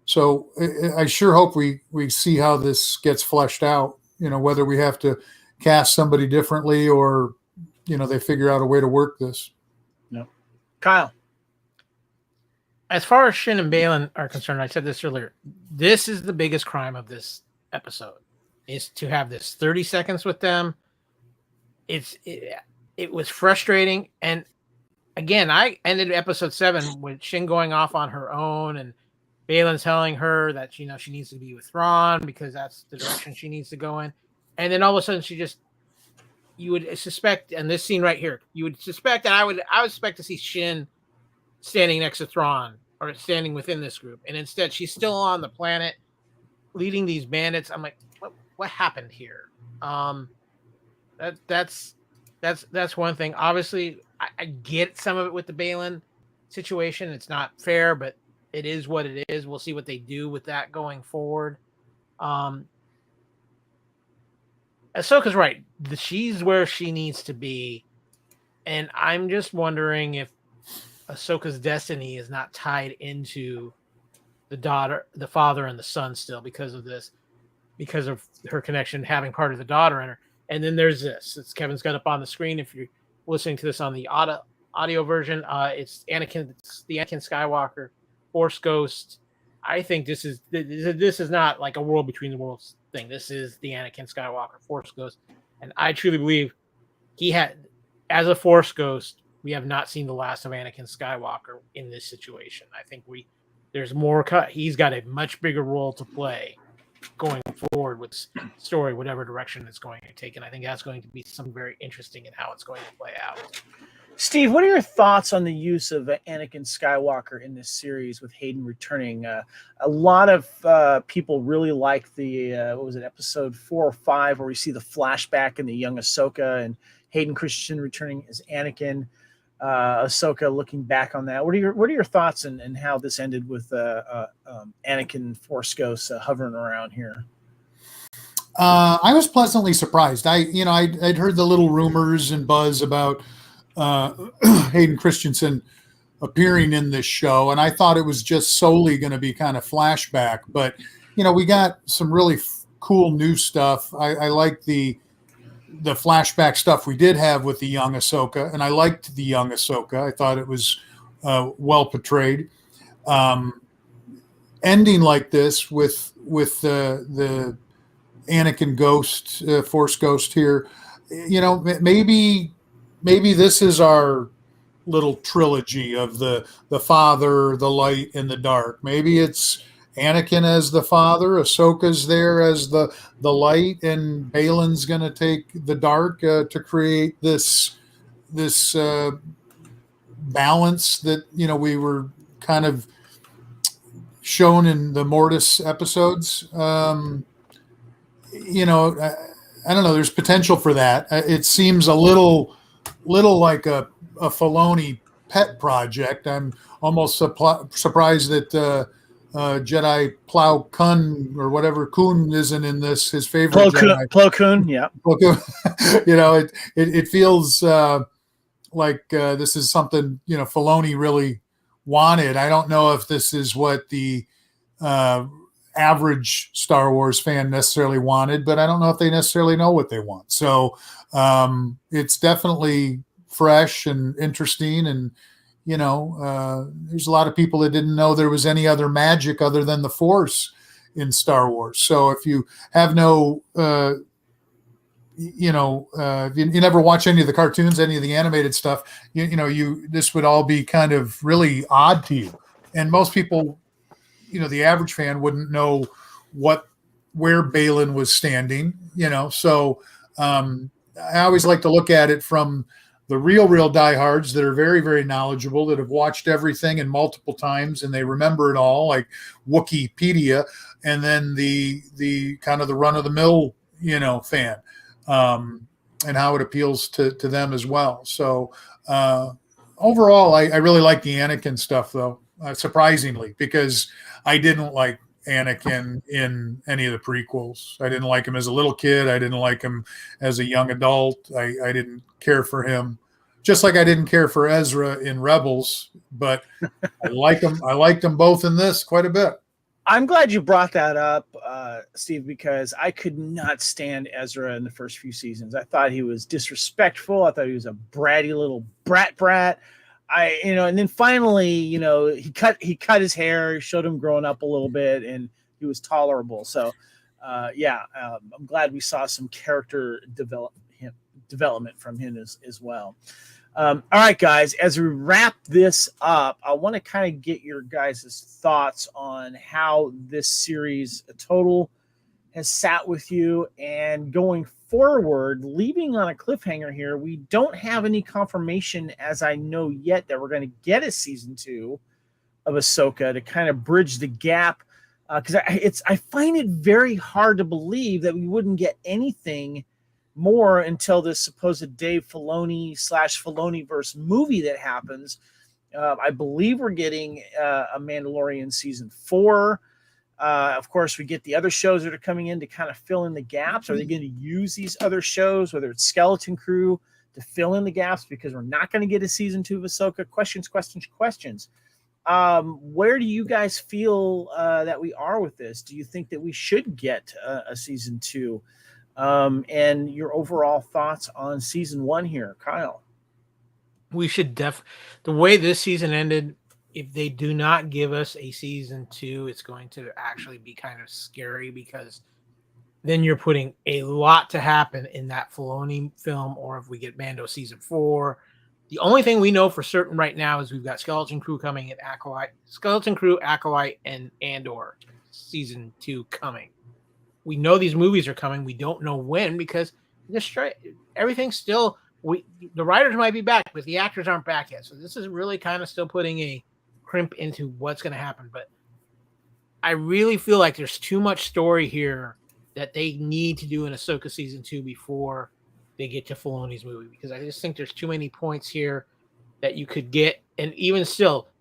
so I sure hope we see how this gets fleshed out. Whether we have to cast somebody differently or they figure out a way to work this.
No, Kyle.
As far as Shin and Balin are concerned, I said this earlier. This is the biggest crime of this episode. Is to have this 30 seconds with them. It was frustrating. And again, I ended episode 7 with Shin going off on her own and Balin telling her that she needs to be with Thrawn because that's the direction she needs to go in. And then all of a sudden you would suspect, and this scene right here, you would suspect that I would expect to see Shin standing next to Thrawn or standing within this group. And instead she's still on the planet leading these bandits. I'm like, what happened here? That's one thing. Obviously, I get some of it with the Balin situation. It's not fair, but it is what it is. We'll see what they do with that going forward. Ahsoka's right. She's where she needs to be, and I'm just wondering if Ahsoka's destiny is not tied into the father, and the son still because of this. Because of her connection, having part of the daughter in her. And then there's this. Kevin's got up on the screen. If you're listening to this on the audio version, it's Anakin. It's the Anakin Skywalker Force Ghost. I think this is not like a world between the worlds thing. This is the Anakin Skywalker Force Ghost. And I truly believe as a Force Ghost, we have not seen the last of Anakin Skywalker in this situation. I think there's more he's got a much bigger role to play going forward with story, whatever direction it's going to take. And I think that's going to be something very interesting in how it's going to play out.
Steve, what are your thoughts on the use of Anakin Skywalker in this series with Hayden returning? A lot of people really like the, episode 4 or 5, where we see the flashback in the young Ahsoka and Hayden Christensen returning as Anakin. Ahsoka looking back on that. What are your thoughts and how this ended with Anakin Force Ghost hovering around here?
I was pleasantly surprised. I'd heard the little rumors and buzz about Hayden Christensen appearing in this show, and I thought it was just solely going to be kind of flashback. But we got some really cool new stuff. I like the flashback stuff we did have with the young Ahsoka, and I liked the young Ahsoka. I thought it was well portrayed. Ending like this with the Anakin Ghost, Force Ghost here, maybe this is our little trilogy of the Father, the Light, and the Dark. Maybe it's Anakin as the Father, Ahsoka's there as the Light, and Balin's going to take the Dark to create this balance that we were kind of shown in the Mortis episodes. I don't know. There's potential for that. It seems a little like a Filoni pet project. I'm almost surprised that Jedi Plo Koon or whatever Koon isn't in this. His favorite
Plo Koon, yeah.
Plo Koon. It feels like this is something Filoni really wanted. I don't know if this is what the average Star Wars fan necessarily wanted, but I don't know if they necessarily know what they want. So it's definitely fresh and interesting, and there's a lot of people that didn't know there was any other magic other than the Force in Star Wars. So if you have no, if you never watch any of the cartoons, any of the animated stuff, this would all be kind of really odd to you. And most people, the average fan wouldn't know where Balin was standing, So I always like to look at it from the real diehards that are very, very knowledgeable, that have watched everything and multiple times and they remember it all, like Wikipedia, and then the kind of the run of the mill, fan, and how it appeals to them as well. So overall, I really like the Anakin stuff, though, surprisingly, because I didn't like Anakin in any of the prequels. I didn't like him as a little kid. I didn't like him as a young adult. I didn't care for him, just like I didn't care for Ezra in Rebels, but I like him. I liked them both in this quite a bit.
I'm glad you brought that up, Steve, because I could not stand Ezra in the first few seasons. I thought he was disrespectful. I thought he was a bratty little brat. And then finally, he cut his hair, showed him growing up a little bit, and he was tolerable. So, I'm glad we saw some character development from him as well. All right, guys, as we wrap this up, I want to kind of get your guys' thoughts on how this series total has sat with you, and going forward, leaving on a cliffhanger here. We don't have any confirmation, as I know yet, that we're going to get a season 2 of Ahsoka to kind of bridge the gap, because I find it very hard to believe that we wouldn't get anything more until this supposed Dave Filoni / Filoniverse movie that happens. I believe we're getting a Mandalorian season 4. Of course, we get the other shows that are coming in to kind of fill in the gaps. Are they going to use these other shows, whether it's Skeleton Crew, to fill in the gaps, because we're not going to get a season 2 of Ahsoka? Questions. Where do you guys feel that we are with this? Do you think that we should get a season 2? And your overall thoughts on season 1 here, Kyle?
We should the way this season ended, if they do not give us a season 2, it's going to actually be kind of scary, because then you're putting a lot to happen in that Filoni film. Or if we get Mando season 4, the only thing we know for certain right now is we've got Skeleton Crew coming, and Acolyte, and Andor season 2 coming. We know these movies are coming. We don't know when, because everything's still. The writers might be back, but the actors aren't back yet. So this is really kind of still putting a crimp into what's going to happen. But I really feel like there's too much story here that they need to do in Ahsoka season 2 before they get to Filoni's movie, because I just think there's too many points here that you could get. And even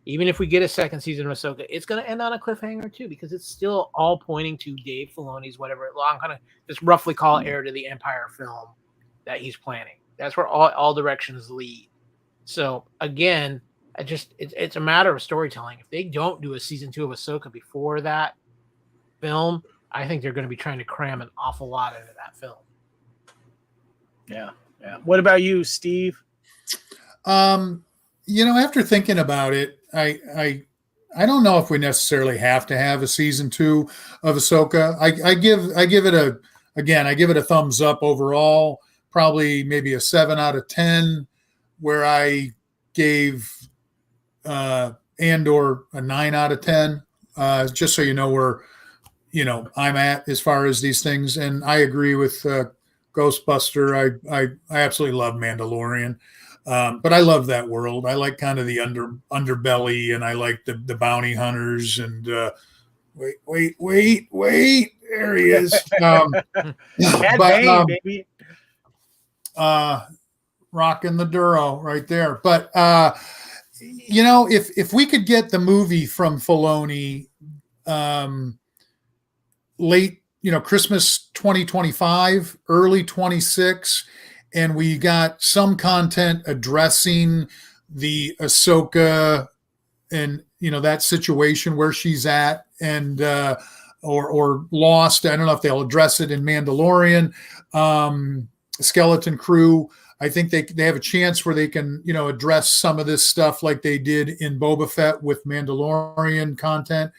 if we get a second season of Ahsoka, it's going to end on a cliffhanger too, because it's still all pointing to Dave Filoni's whatever. I'm going to just roughly call it Heir to the Empire film that he's planning. That's where all directions lead. So again, it's a matter of storytelling. If they don't do a season 2 of Ahsoka before that film, I think they're going to be trying to cram an awful lot into that film.
Yeah. What about you, Steve?
After thinking about it, I don't know if we necessarily have to have a season 2 of Ahsoka. I give it a thumbs up overall. Probably maybe a 7 out of 10, where I gave Andor a 9 out of 10, just so you know where I'm at as far as these things. And I agree with Ghostbuster. I absolutely love Mandalorian, but I love that world. I like kind of the underbelly, and I like the bounty hunters. And wait, there he is.
Baby.
Rocking the Duro right there. But if we could get the movie from Filoni late, Christmas 2025, early 26, and we got some content addressing the Ahsoka and that situation where she's at, and or lost. I don't know if they'll address it in Mandalorian. Skeleton Crew. I think they have a chance where they can, address some of this stuff like they did in Boba Fett with Mandalorian content,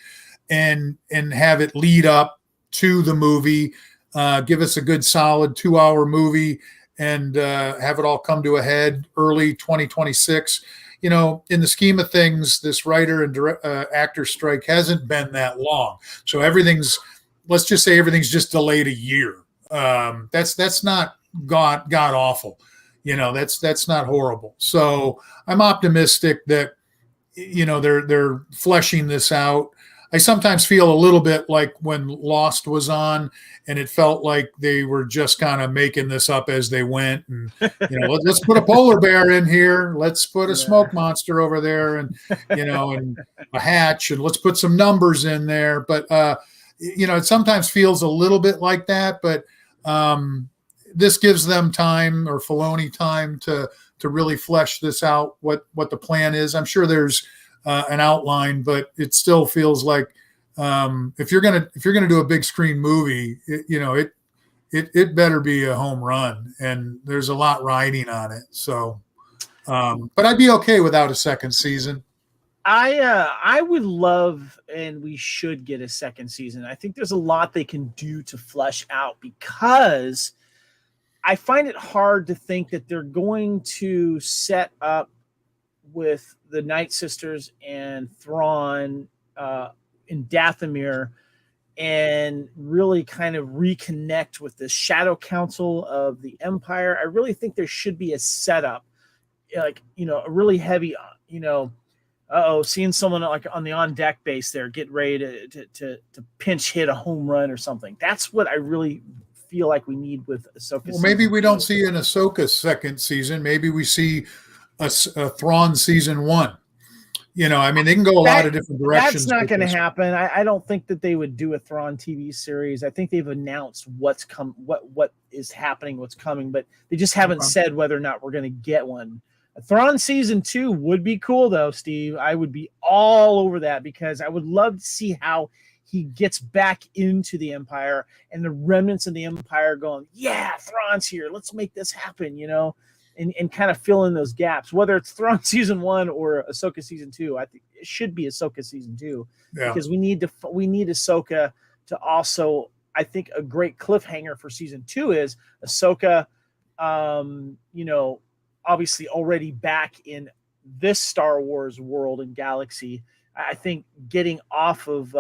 and have it lead up to the movie, give us a good solid 2-hour movie, and have it all come to a head early 2026. In the scheme of things, this writer and actor strike hasn't been that long. So let's just say everything's just delayed a year. That's not god awful. That's not horrible. So I'm optimistic that, they're fleshing this out. I sometimes feel a little bit like when Lost was on, and it felt like they were just kind of making this up as they went. And, let's put a polar bear in here. Let's put a smoke monster over there, and, and a hatch, and let's put some numbers in there. But, it sometimes feels a little bit like that. But this gives them time, or Filoni time, to really flesh this out, what the plan is. I'm sure there's an outline, but it still feels like if you're gonna do a big screen movie, it better be a home run, and there's a lot riding on it. So, but I'd be okay without a second season.
I would love, and we should get a second season. I think there's a lot they can do to flesh out, because I find it hard to think that they're going to set up with the Night Sisters and Thrawn in Dathomir and really kind of reconnect with the Shadow Council of the Empire. I really think there should be a setup, like, a really heavy, seeing someone like on the on deck base there, get ready to pinch hit a home run or something. That's what I really feel like we need with Ahsoka.
Well, maybe we don't see an Ahsoka second season. Maybe we see a Thrawn season 1. They can go a lot of different directions.
That's not going to happen. I don't think that they would do a Thrawn TV series. I think they've announced what is happening, what's coming, but they just haven't said whether or not we're going to get one. A Thrawn season 2 would be cool, though, Steve. I would be all over that, because I would love to see how he gets back into the Empire and the remnants of the Empire going, yeah, Thrawn's here. Let's make this happen, and kind of fill in those gaps. Whether it's Thrawn season 1 or Ahsoka season 2, I think it should be Ahsoka season 2, because we need Ahsoka to also. I think a great cliffhanger for season 2 is Ahsoka, obviously already back in this Star Wars world and galaxy. I think getting off of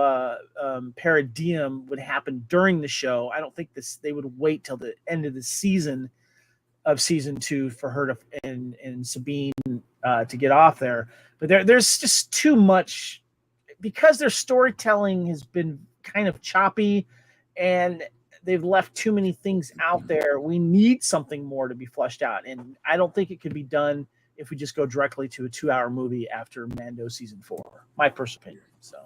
Paradigm would happen during the show. I don't think they would wait till the end of the season of season 2 for her to and Sabine to get off there. But there's just too much, because their storytelling has been kind of choppy and they've left too many things out there. We need something more to be fleshed out, and I don't think it could be done if we just go directly to a 2-hour movie after Mando season 4. My personal opinion. So,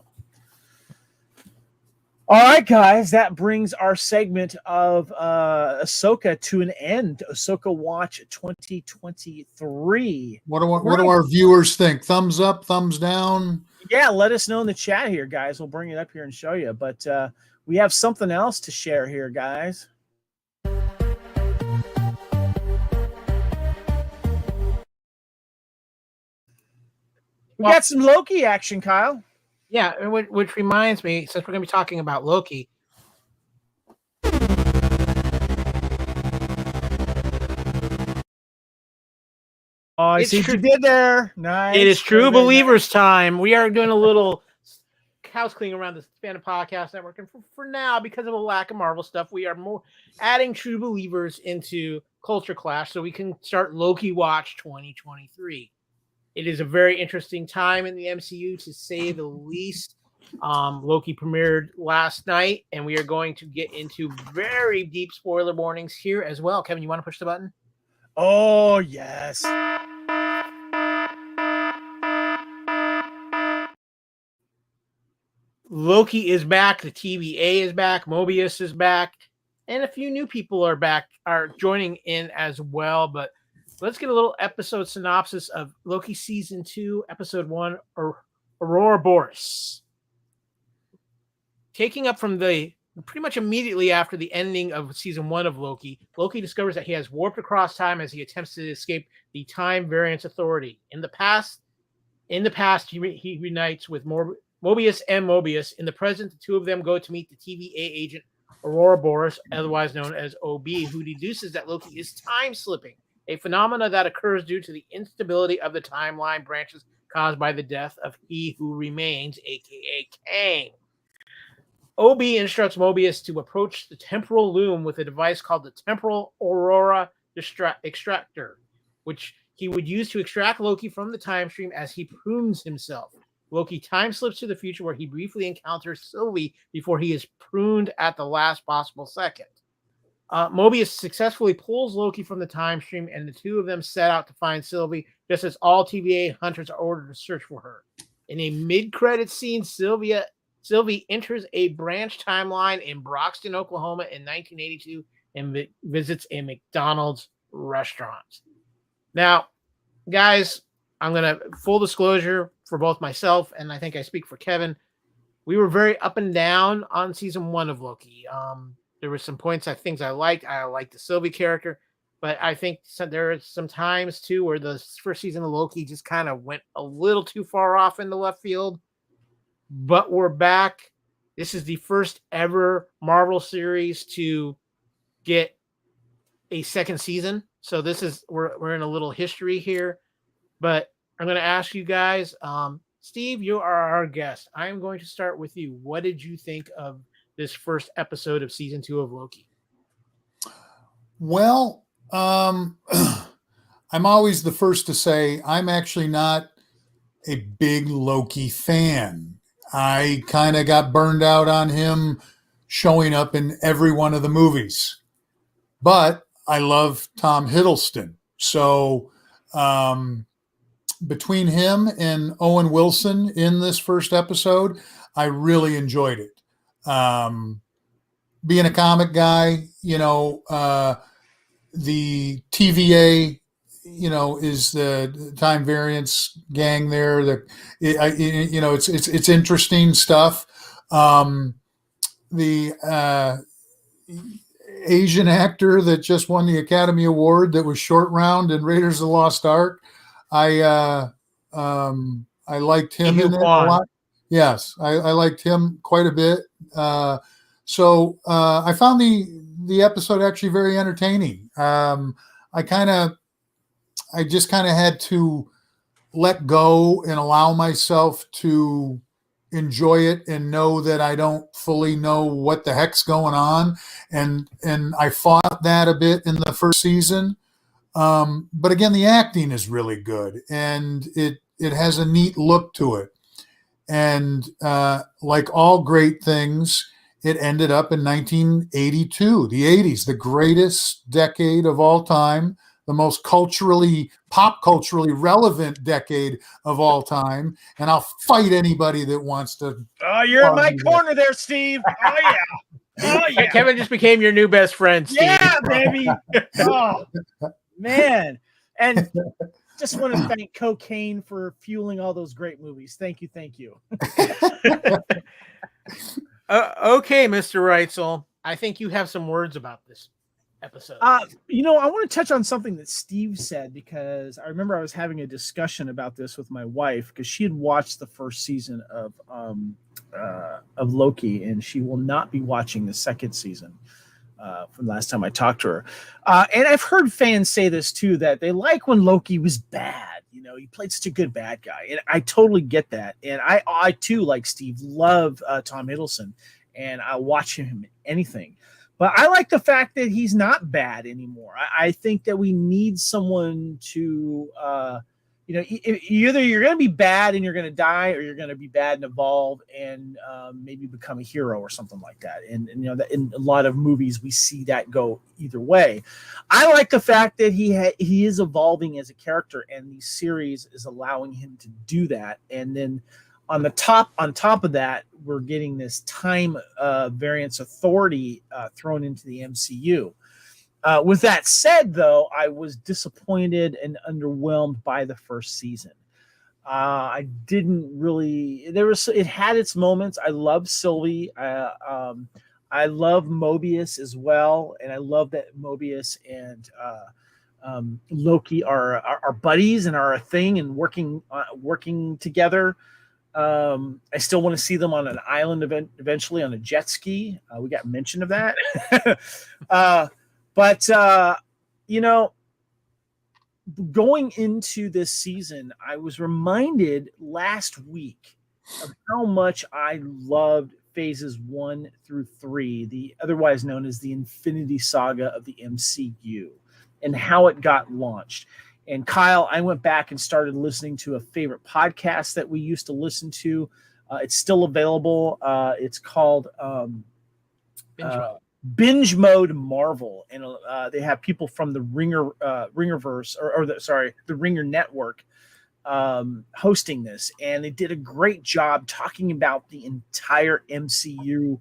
all right, guys, that brings our segment of Ahsoka to an end. Ahsoka Watch 2023.
What do our viewers think? Thumbs up, thumbs down?
Yeah, let us know in the chat here, guys. We'll bring it up here and show you. But we have something else to share here, guys. We got some Loki action, Kyle.
Yeah, which reminds me, since we're going to be talking about Loki.
Oh, I see what you did there. Nice.
It is True Believers time. We are doing a little house cleaning around the Fandom Podcast Network. And for now, because of a lack of Marvel stuff, we are more adding True Believers into Culture Clash so we can start Loki Watch 2023. It is a very interesting time in the MCU, to say the least. Loki premiered last night, and we are going to get into very deep spoiler warnings here as well. Kevin, you want to push the button?
Oh, yes.
Loki is back. The TVA is back. Mobius is back. And a few new people are joining in as well. But let's get a little episode synopsis of Loki Season 2, Episode 1, Aurora Boreas. Taking up from the pretty much immediately after the ending of season 1 of Loki, Loki discovers that he has warped across time as he attempts to escape the Time Variance Authority. In the past, he reunites with Mobius and Mobius. In the present, the two of them go to meet the TVA agent Aurora Boris, otherwise known as OB, who deduces that Loki is time slipping, a phenomena that occurs due to the instability of the timeline branches caused by the death of He Who Remains, aka Kang. OB instructs Mobius to approach the temporal loom with a device called the Temporal Aurora Extractor, which he would use to extract Loki from the time stream as he prunes himself. Loki time slips to the future where he briefly encounters Sylvie before he is pruned at the last possible second. Mobius successfully pulls Loki from the time stream, and the two of them set out to find Sylvie, just as all TVA hunters are ordered to search for her. In a mid-credit scene, Sylvie enters a branch timeline in Broxton, Oklahoma in 1982 and visits a McDonald's restaurant. Now, guys, I'm going to full disclosure for both myself, and I think I speak for Kevin. We were very up and down on season 1 of Loki. There were some points, things I liked. I liked the Sylvie character, but I think there are some times too where the first season of Loki just kind of went a little too far off in the left field. But we're back. This is the first ever Marvel series to get a second season. So this is we're in a little history here. But I'm going to ask you guys, Steve, you are our guest. I am going to start with you. What did you think of this first episode of season 2 of Loki?
Well, I'm always the first to say I'm actually not a big Loki fan. I kind of got burned out on him showing up in every one of the movies. But I love Tom Hiddleston. So between him and Owen Wilson in this first episode, I really enjoyed it. Being a comic guy, the TVA, is the time variance gang there. It's interesting stuff. The Asian actor that just won the Academy Award that was Short Round in Raiders of the Lost Ark, I liked him in it a lot. Yes, I liked him quite a bit. So I found the episode actually very entertaining. I just kind of had to let go and allow myself to enjoy it and know that I don't fully know what the heck's going on. And I fought that a bit in the first season. But again, the acting is really good and it has a neat look to it. And like all great things, it ended up in 1982, the 80s, the greatest decade of all time, the most pop culturally relevant decade of all time. And I'll fight anybody that wants to.
Oh, you're in my corner there, Steve. Oh, yeah. Oh, yeah.
Kevin just became your new best friend, Steve.
Yeah, baby. Oh, man. And just want to thank cocaine for fueling all those great movies. Thank you. Thank you.
Okay, Mr. Reitzel, I think you have some words about this episode.
I want to touch on something that Steve said, because I remember I was having a discussion about this with my wife, because she had watched the first season of Loki, and she will not be watching the second season from last time I talked to her. And I've heard fans say this too, that they like when Loki was bad. He played such a good bad guy, and I totally get that. And I too, like Steve, love Tom Hiddleston, and I watch him in anything. But I like the fact that he's not bad anymore. I think that we need someone to, either you're going to be bad and you're going to die, or you're going to be bad and evolve and maybe become a hero or something like that. And that in a lot of movies we see that go either way. I like the fact that he is evolving as a character, and the series is allowing him to do that. And then on top of that, we're getting this time variance authority thrown into the MCU. With that said, though, I was disappointed and underwhelmed by the first season. I didn't really. It had its moments. I love Sylvie. I I love Mobius as well, and I love that Mobius and Loki are buddies and are a thing and working together. I still want to see them on an island eventually on a jet ski. We got mention of that. But going into this season, I was reminded last week of how much I loved phases 1 through 3, the otherwise known as the Infinity Saga of the MCU, and how it got launched. And Kyle, I went back and started listening to a favorite podcast that we used to listen to. It's still available. It's called Binge Mode Marvel, and they have people from the Ringerverse, the Ringer Network, hosting this, and they did a great job talking about the entire MCU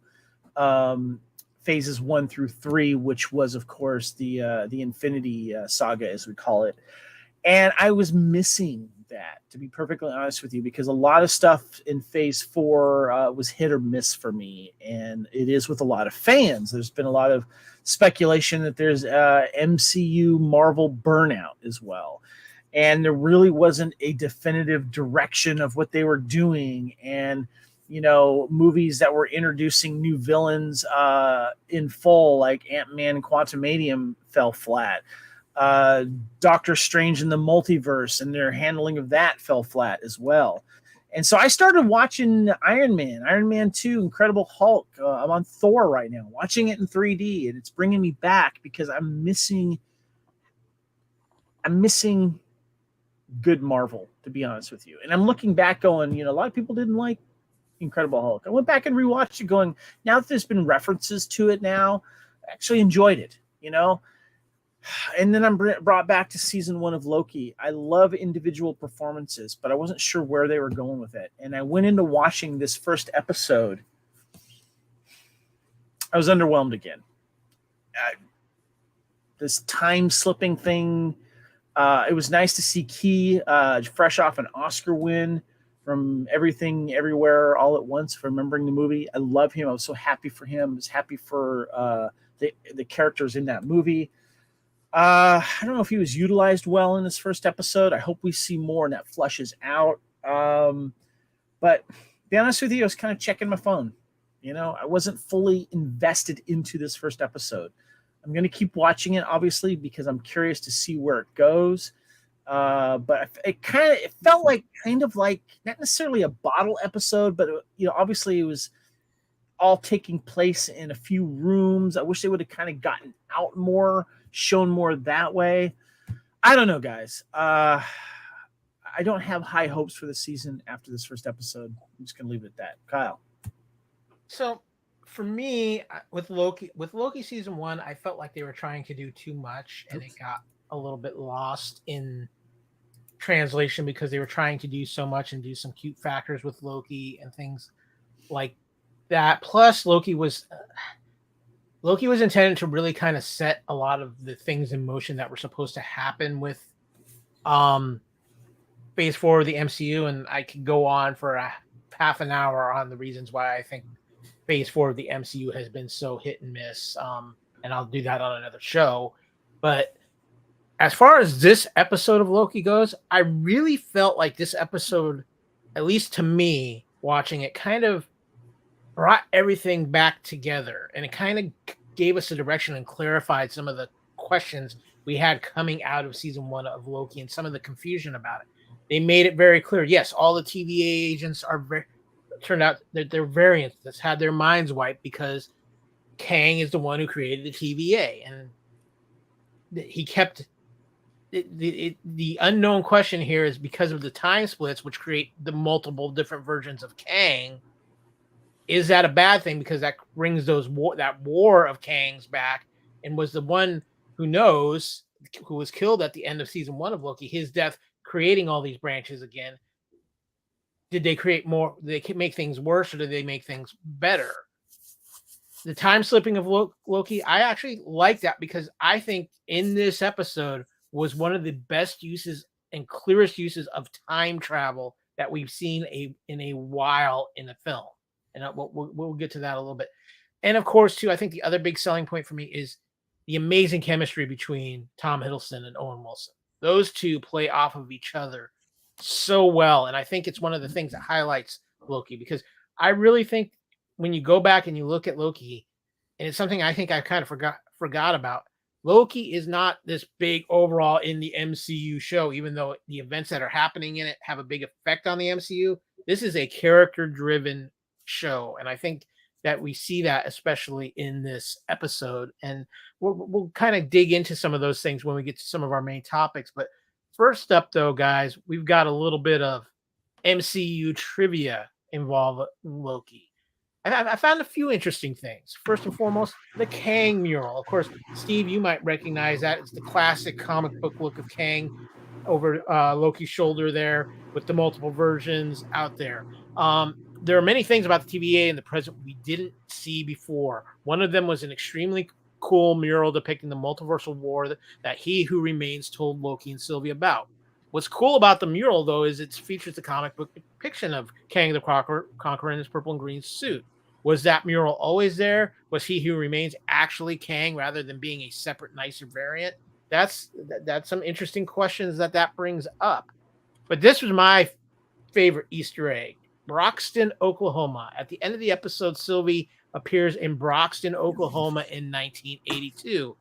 phases 1 through 3, which was, of course, the Infinity Saga, as we call it. And I was missing that, to be perfectly honest with you, because a lot of stuff in phase 4 was hit or miss for me, and it is with a lot of fans. There's been a lot of speculation that there's MCU Marvel burnout as well, and there really wasn't a definitive direction of what they were doing. And movies that were introducing new villains in full, like Ant-Man and Quantumanium, fell flat. Doctor Strange in the Multiverse and their handling of that fell flat as well. And so I started watching Iron Man 2, Incredible Hulk. I'm on Thor right now, watching it in 3D, and it's bringing me back because I'm missing good Marvel, to be honest with you. And I'm looking back going, a lot of people didn't like Incredible Hulk. I went back and rewatched it going, now that there's been references to it now, I actually enjoyed it, And then I'm brought back to season 1 of Loki. I love individual performances, but I wasn't sure where they were going with it. And I went into watching this first episode. I was underwhelmed again. This time slipping thing. It was nice to see Key fresh off an Oscar win from Everything Everywhere All at Once, remembering the movie. I love him. I was so happy for him. I was happy for the characters in that movie. I don't know if he was utilized well in this first episode. I hope we see more and that flushes out. But to be honest with you, I was kind of checking my phone. I wasn't fully invested into this first episode. I'm going to keep watching it, obviously, because I'm curious to see where it goes. But it felt like not necessarily a bottle episode, but obviously it was all taking place in a few rooms. I wish they would have kind of gotten out more, shown more that way. I don't know, guys. I don't have high hopes for the season after this first episode. I'm just gonna leave it at that. Kyle.
So for me, with Loki season 1, I felt like they were trying to do too much, and it got a little bit lost in translation because they were trying to do so much and do some cute factors with Loki and things like that. Plus, Loki was intended to really kind of set a lot of the things in motion that were supposed to happen with phase 4 of the MCU, and I could go on for a half an hour on the reasons why I think phase 4 of the MCU has been so hit and miss, and I'll do that on another show. But as far as this episode of Loki goes, I really felt like this episode, at least to me, watching it, kind of brought everything back together, and it kind of gave us a direction and clarified some of the questions we had coming out of season 1 of Loki and some of the confusion about it. They made it very clear. Yes, all the TVA agents turned out that they're variants that's had their minds wiped because Kang is the one who created the TVA, and he kept the unknown question here is because of the time splits, which create the multiple different versions of Kang. Is that a bad thing because that brings that war of Kangs back, and was the one who was killed at the end of season 1 of Loki, his death creating all these branches again? Did they create more? Did they make things worse, or did they make things better? The time slipping of Loki, I actually like that because I think in this episode was one of the best uses and clearest uses of time travel that we've seen in a while in a film. And we'll get to that a little bit. And of course, too, I think the other big selling point for me is the amazing chemistry between Tom Hiddleston and Owen Wilson. Those two play off of each other so well. And I think it's one of the things that highlights Loki, because I really think when you go back and you look at Loki, and it's something I think I kind of forgot about, Loki is not this big overall in the MCU show, even though the events that are happening in it have a big effect on the MCU. This is a character-driven show, and I think that we see that especially in this episode. And we'll kind of dig into some of those things when we get to some of our main topics. But first up, though, guys, we've got a little bit of MCU trivia involved Loki. I found a few interesting things. First and foremost, the Kang mural. Of course, Steve, you might recognize that. It's the classic comic book look of Kang over Loki's shoulder there with the multiple versions out there. There are many things about the TVA in the present we didn't see before. One of them was an extremely cool mural depicting the multiversal war that He Who Remains told Loki and Sylvie about. What's cool about the mural, though, is it features the comic book depiction of Kang the Conqueror in his purple and green suit. Was that mural always there? Was He Who Remains actually Kang rather than being a separate, nicer variant? That's some interesting questions that brings up. But this was my favorite Easter egg. Broxton, Oklahoma. At the end of the episode, Sylvie appears in Broxton, Oklahoma in 1982.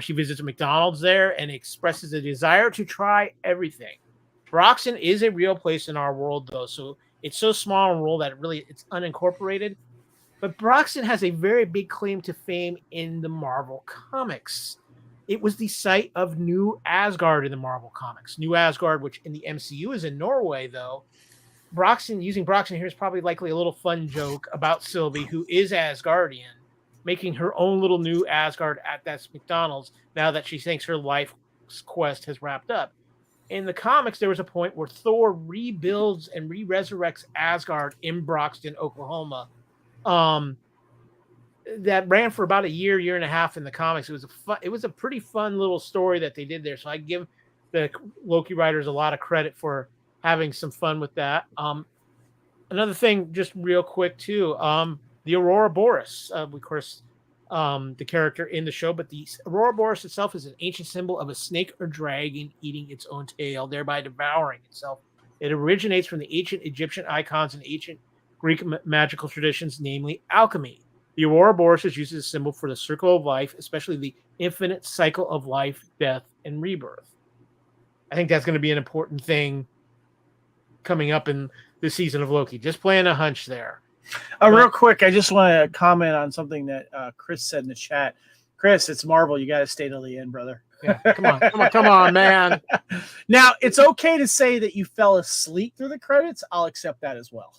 She visits a McDonald's there and expresses a desire to try everything. Broxton is a real place in our world, though, so it's so small and rural that it's unincorporated. But Broxton has a very big claim to fame in the Marvel Comics. It was the site of New Asgard in the Marvel Comics. New Asgard, which in the MCU is in Norway, though. Using Broxton here is probably likely a little fun joke about Sylvie, who is Asgardian, making her own little new Asgard at that McDonald's now that she thinks her life's quest has wrapped up. In the comics, there was a point where Thor rebuilds and re-resurrects Asgard in Broxton, Oklahoma. That ran for about a year and a half in the comics. It was a pretty fun little story that they did there. So I give the Loki writers a lot of credit for having some fun with that. Another thing, just real quick too, the Aurora Boreas, of course, the character in the show, but the Aurora Boreas itself is an ancient symbol of a snake or dragon eating its own tail, thereby devouring itself. It originates from the ancient Egyptian icons and ancient Greek magical traditions, namely alchemy. The Aurora Boreas is used as a symbol for the circle of life, especially the infinite cycle of life, death, and rebirth. I think that's going to be an important thing coming up in this season of Loki. Just playing a hunch there.
Real quick, I just want to comment on something that Chris said in the chat. Chris, it's Marvel. You got to stay till the end, brother.
Yeah, come on, man.
Now, it's okay to say that you fell asleep through the credits. I'll accept that as well.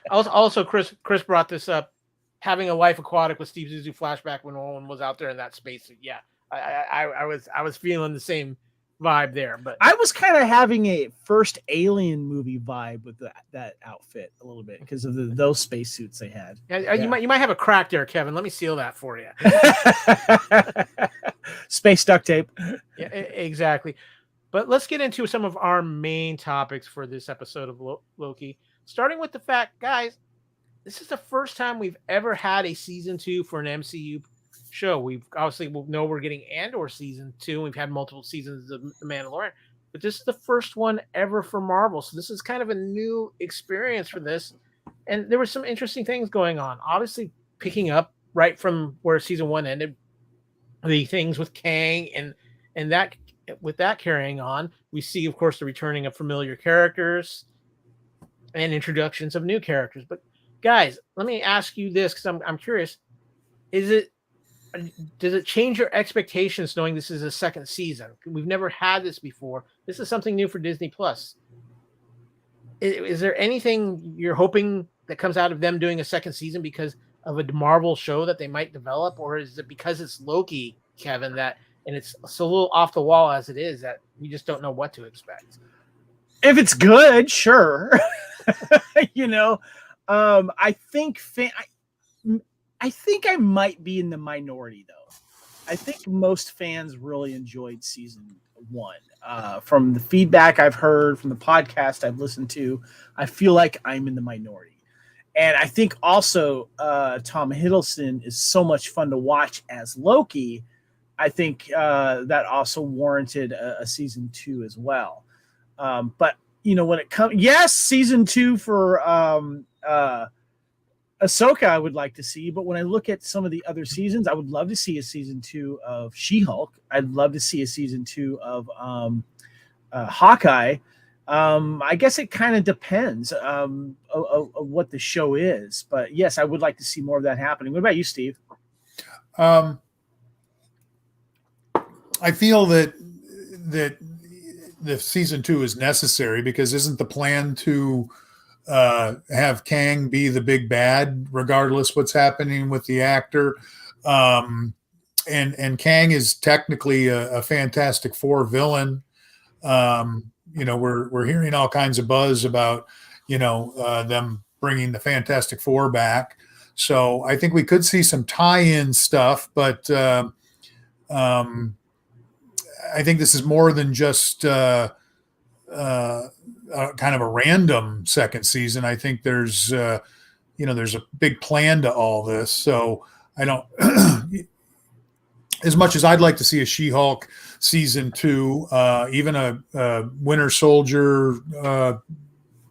Also, Chris brought this up. Having a life aquatic with Steve Zissou flashback when Owen was out there in that spacesuit. Yeah, I was feeling the same vibe there. But
I was kind of having a first Alien movie vibe with that outfit a little bit because of those spacesuits they had.
Yeah. You might have a crack there, Kevin. Let me seal that for you.
Space duct tape.
Yeah, exactly. But let's get into some of our main topics for this episode of Loki. Starting with the fact, guys, this is the first time we've ever had a season 2 for an MCU show. We'll know we're getting Andor season 2. We've had multiple seasons of The Mandalorian, but this is the first one ever for Marvel. So this is kind of a new experience for this. And there were some interesting things going on. Obviously, picking up right from where season 1 ended, the things with Kang and that with that carrying on, we see, of course, the returning of familiar characters and introductions of new characters. But guys, let me ask you this, because I'm curious. Does it change your expectations knowing this is a second season? We've never had this before. This is something new for Disney Plus. Is there anything you're hoping that comes out of them doing a second season because of a Marvel show that they might develop? Or is it because it's Loki, Kevin, and it's so a little off the wall as it is that we just don't know what to expect?
If it's good, sure. I think I might be in the minority, though. I think most fans really enjoyed season 1. From the feedback I've heard, from the podcast I've listened to, I feel like I'm in the minority. And I think also Tom Hiddleston is so much fun to watch as Loki. I think that also warranted a season 2 as well. But when it comes, yes, season 2 for Ahsoka, I would like to see. But when I look at some of the other seasons, I would love to see a season 2 of She-Hulk. I'd love to see a season 2 of Hawkeye. I guess it kind of depends of what the show is. But yes, I would like to see more of that happening. What about you, Steve?
I feel that the season 2 is necessary, because isn't the plan to have Kang be the big bad, regardless what's happening with the actor? And Kang is technically a Fantastic Four villain. We're hearing all kinds of buzz about them bringing the Fantastic Four back. So I think we could see some tie-in stuff, but I think this is more than just kind of a random second season. I think there's there's a big plan to all this. So I don't, as much as I'd like to see a She-Hulk season 2, even a Winter Soldier,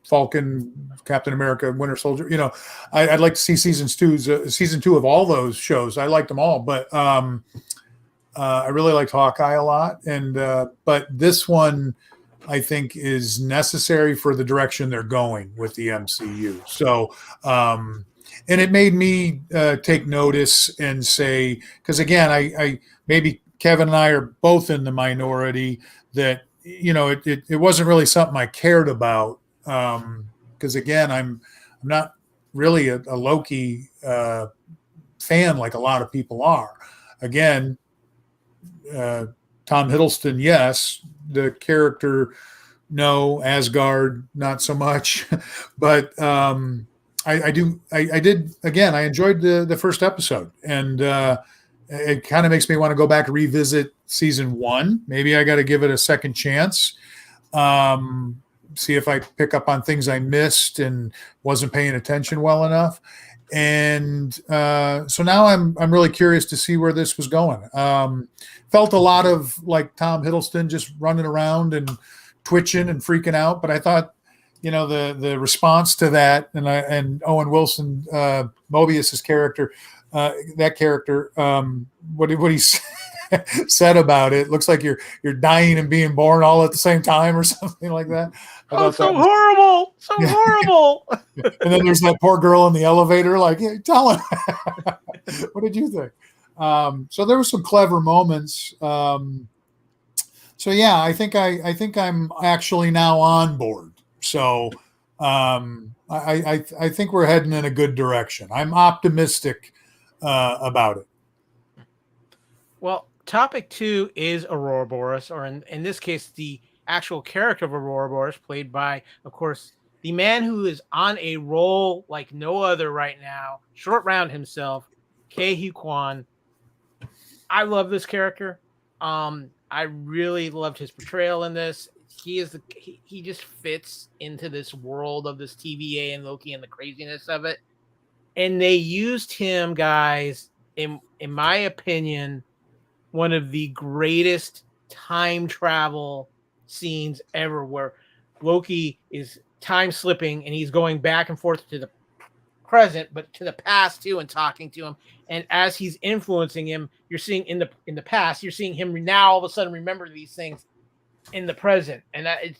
Falcon, Captain America, Winter Soldier, I'd like to see season 2 of all those shows. I liked them all, but I really liked Hawkeye a lot. And but this one, I think, is necessary for the direction they're going with the MCU. So, and it made me take notice and say, because again, I maybe Kevin and I are both in the minority that it wasn't really something I cared about, because again, I'm not really a Loki fan like a lot of people are. Again, Tom Hiddleston, yes. The character, no. Asgard, not so much. But I did. Again, I enjoyed the first episode, and it kind of makes me want to go back and revisit season 1. Maybe I got to give it a second chance. See if I pick up on things I missed and wasn't paying attention well enough. And so now I'm really curious to see where this was going. Felt a lot of like Tom Hiddleston just running around and twitching and freaking out, but I thought, the response to that, and Owen Wilson, Mobius's character, what he said about it, looks like you're dying and being born all at the same time or something like that.
Horrible.
And then there's that poor girl in the elevator, like, hey, tell him. What did you think? So there were some clever moments. So yeah, I think I'm actually now on board. So I think we're heading in a good direction. I'm optimistic about it.
Well, topic 2 is Aurora Boreas, or in this case, the actual character of Aurora Boreas, played by, of course, the man who is on a roll like no other right now, Short Round himself, Ke Kwan. I love this character. I really loved his portrayal in this. He just fits into this world of this TVA and Loki and the craziness of it. And they used him, guys, in my opinion, one of the greatest time travel scenes ever, where Loki is time slipping and he's going back and forth to the present, but to the past too, and talking to him. And as he's influencing him, you're seeing in the past, you're seeing him now all of a sudden remember these things in the present. And I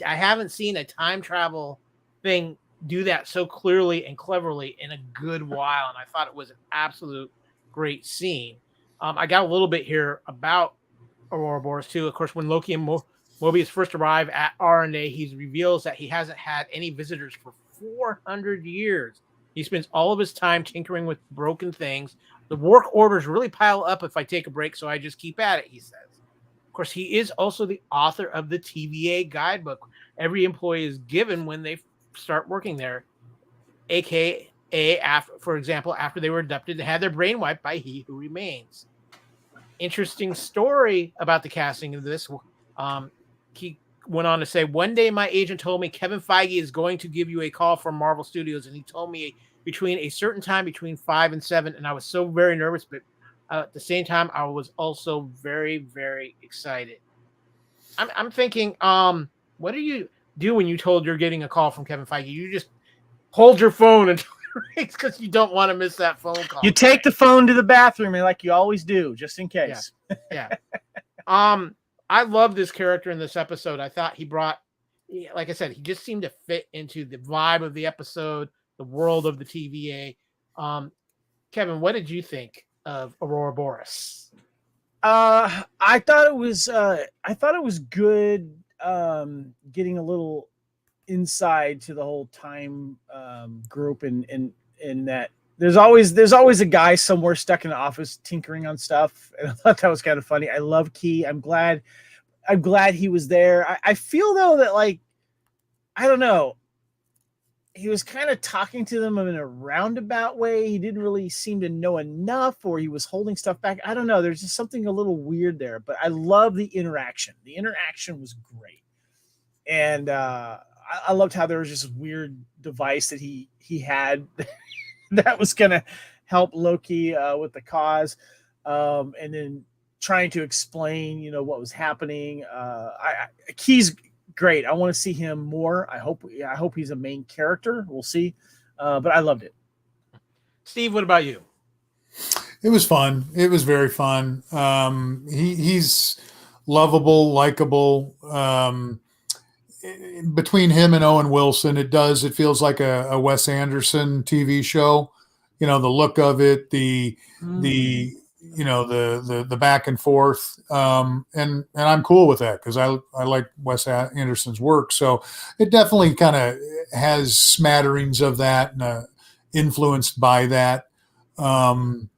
haven't seen a time travel thing do that so clearly and cleverly in a good while. And I thought it was an absolute great scene. I got a little bit here about Aurora Boreas too. Of course, when Loki and Mobius first arrive at RNA, he reveals that he hasn't had any visitors for 400 years. He spends all of his time tinkering with broken things. The work orders really pile up if I take a break, so I just keep at it, he says. Of course, he is also the author of the TVA guidebook every employee is given when they start working there, aka, for example, after they were abducted, they had their brain wiped by He Who Remains. Interesting story about the casting of this. went on to say, one day my agent told me Kevin Feige is going to give you a call from Marvel Studios, and he told me between a certain time between 5 and 7, and I was so very nervous, but at the same time I was also very, very excited. I'm thinking, what do you do when you told you're getting a call from Kevin Feige? You just hold your phone until it rings because you don't want to miss that phone call.
You take the phone to the bathroom, like you always do, just in case.
Yeah. I love this character in this episode. I thought he brought, like I said, he just seemed to fit into the vibe of the episode, the world of the TVA. Kevin, what did you think of Aurora Boreas?
I thought it was good. Getting a little inside to the whole time group, and that there's always a guy somewhere stuck in the office tinkering on stuff, and I thought that was kind of funny. I love Key. I'm glad he was there. I feel though that, like, I don't know, he was kind of talking to them in a roundabout way. He didn't really seem to know enough, or he was holding stuff back. I don't know. There's just something a little weird there, but I love the interaction. The interaction was great. And I loved how there was this weird device that he had that was going to help Loki with the cause. And then trying to explain, what was happening. Key's great. I want to see him more. I hope he's a main character. We'll see. But I loved it.
Steve, what about you?
It was fun. It was very fun. He's lovable, likable. Between him and Owen Wilson, it feels like a Wes Anderson TV show. The look of it, the back and forth, and I'm cool with that because I like Wes Anderson's work. So it definitely kind of has smatterings of that and influenced by that. On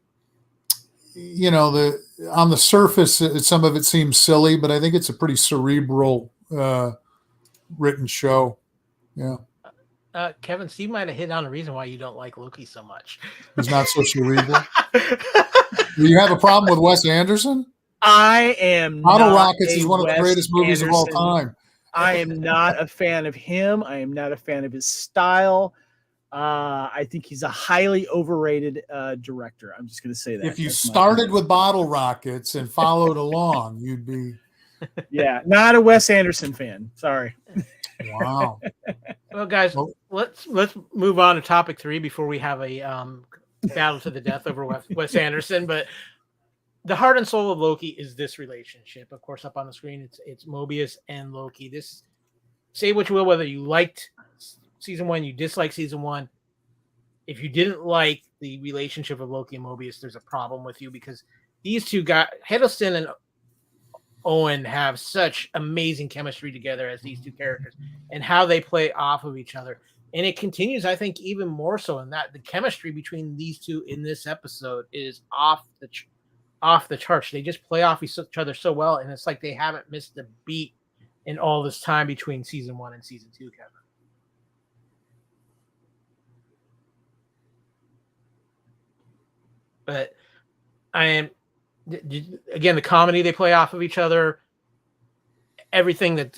the surface, some of it seems silly, but I think it's a pretty cerebral written show. Yeah.
Kevin, Steve might have hit on a reason why you don't like Loki so much.
He's not so cerebral. Do you have a problem with Wes Anderson?
I am.
Bottle Rockets is one of the greatest movies of all time.
I am not a fan of him. I am not a fan of his style. I think he's a highly overrated director. I'm just going to say that.
If you started with Bottle Rockets and followed along, you'd be.
Yeah, not a Wes Anderson fan. Sorry.
Wow.
Well, guys, let's move on to topic 3 before we have a battle to the death over Wes Anderson. But the heart and soul of Loki is this relationship. Of course, up on the screen, it's Mobius and Loki. This, say what you will, whether you liked season 1, you disliked season 1. If you didn't like the relationship of Loki and Mobius, there's a problem with you, because these two guys, Hiddleston and Owen, have such amazing chemistry together as these two characters, and how they play off of each other. And it continues, I think, even more so in that the chemistry between these two in this episode is off the charts. They just play off each other so well, and it's like they haven't missed a beat in all this time between season 1 and season 2, Kevin. But again, the comedy they play off of each other, everything that's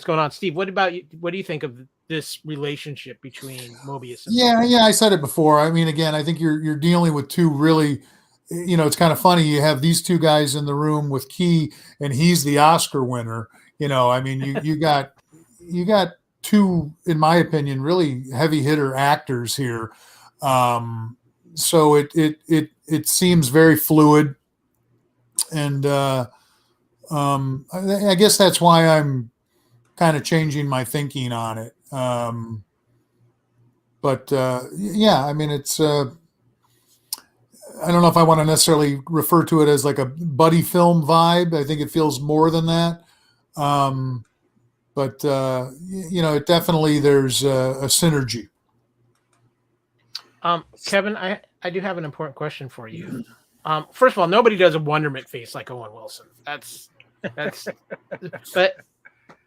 going on. Steve, what about you? What do you think of this relationship between Mobius and
Yeah, I said it before. I mean, again, I think you're dealing with two really, it's kind of funny. You have these two guys in the room with Key, and he's the Oscar winner. I mean, you got two, in my opinion, really heavy hitter actors here. So it seems very fluid. And I guess that's why I'm kind of changing my thinking on it. But I mean, it's I don't know if I want to necessarily refer to it as like a buddy film vibe. I think it feels more than that. But it definitely, there's a synergy.
Kevin, I do have an important question for you. First of all, nobody does a wonderment face like Owen Wilson. That's. But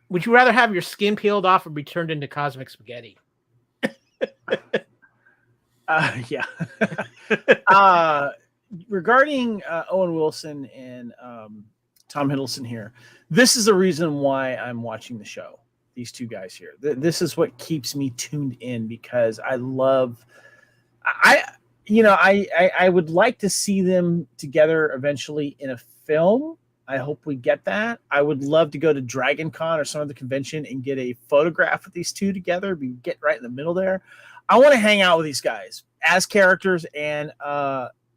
would you rather have your skin peeled off or be turned into cosmic spaghetti?
Yeah. Regarding Owen Wilson and Tom Hiddleston here. This is the reason why I'm watching the show. These two guys here. This is what keeps me tuned in, because I would like to see them together eventually in a film. I hope we get that. I would love to go to Dragon Con or some other convention and get a photograph of these two together. We get right in the middle there. I want to hang out with these guys as characters and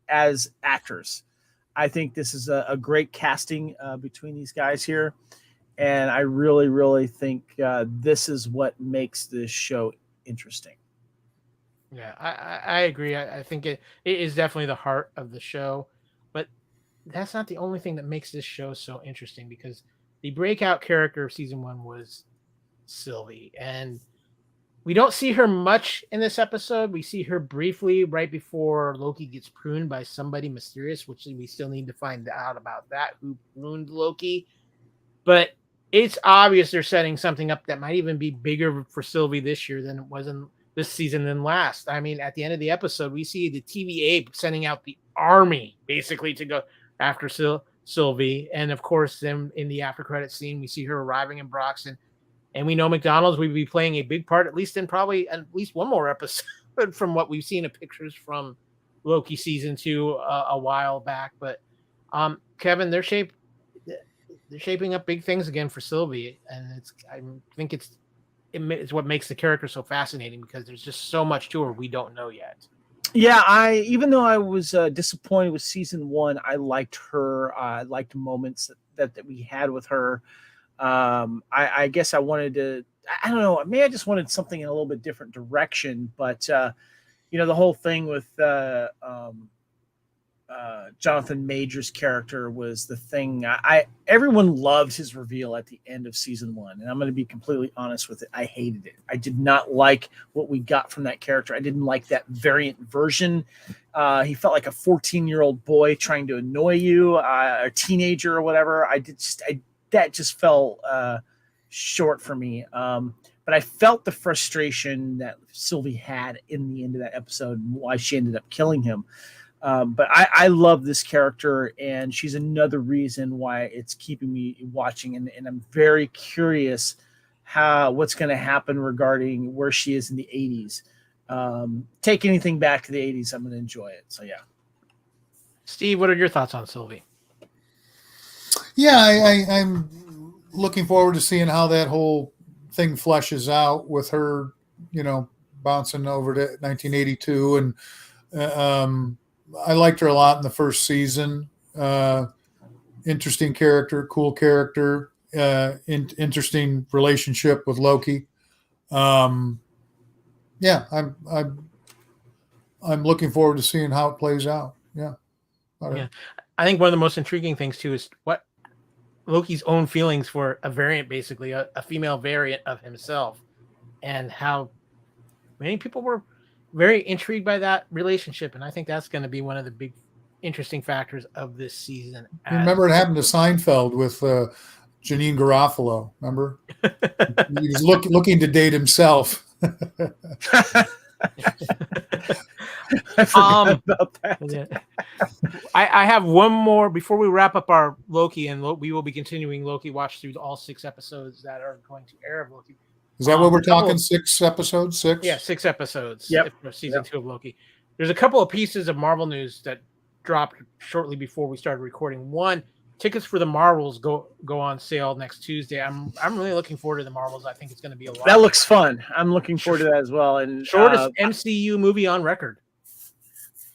as actors. I think this is a great casting between these guys here. And I really, really think this is what makes this show interesting.
Yeah, I agree. I think it is definitely the heart of the show. But that's not the only thing that makes this show so interesting, because the breakout character of season 1 was Sylvie. And we don't see her much in this episode. We see her briefly right before Loki gets pruned by somebody mysterious, which we still need to find out about that, who pruned Loki. But it's obvious they're setting something up that might even be bigger for Sylvie this year than it was in this season than last. I mean, at the end of the episode, we see the TVA sending out the army basically to go after Sylvie. And of course, then in the after credit scene, we see her arriving in Broxton. And we know McDonald's will be playing a big part, at least in probably at least one more episode from what we've seen in pictures from Loki season 2 a while back. But Kevin, they're shaping up big things again for Sylvie, and I think it's what makes the character so fascinating, because there's just so much to her we don't know yet.
Yeah, even though I was disappointed with season 1, I liked her. I liked the moments that we had with her. I guess I wanted to, I don't know, maybe I just wanted something in a little bit different direction, but the whole thing with Jonathan Major's character was the thing. Everyone loved his reveal at the end of season 1, and I'm going to be completely honest with it. I hated it. I did not like what we got from that character. I didn't like that variant version. He felt like a 14-year-old boy trying to annoy you, a teenager or whatever. That just fell short for me. But I felt the frustration that Sylvie had in the end of that episode and why she ended up killing him. But I love this character, and she's another reason why it's keeping me watching. And I'm very curious what's going to happen regarding where she is in the 80s. Take anything back to the 80s, I'm going to enjoy it. So, yeah.
Steve, what are your thoughts on Sylvie?
Yeah, I'm looking forward to seeing how that whole thing fleshes out with her, bouncing over to 1982. And I liked her a lot in the first season. Interesting character, cool character, interesting relationship with Loki. I'm looking forward to seeing how it plays out. Yeah.
Yeah. I think one of the most intriguing things too is what Loki's own feelings for a variant, basically a female variant of himself, and how many people were very intrigued by that relationship. And I think that's going to be one of the big interesting factors of this season.
Remember it happened to Seinfeld with Janine Garofalo. Remember? He was looking to date himself.
I forgot about that.
Yeah. I have one more before we wrap up our Loki, and we will be continuing Loki Watch through all 6 episodes that are going to air of Loki.
Is that what we're talking? 6 episodes? 6?
Yeah, 6 episodes.
Yep.
For season 2 of Loki. There's a couple of pieces of Marvel news that dropped shortly before we started recording. One, tickets for the Marvels go on sale next Tuesday. I'm really looking forward to the Marvels. I think it's going to be a lot.
That looks fun. I'm looking forward to that as well. And
shortest MCU movie on record.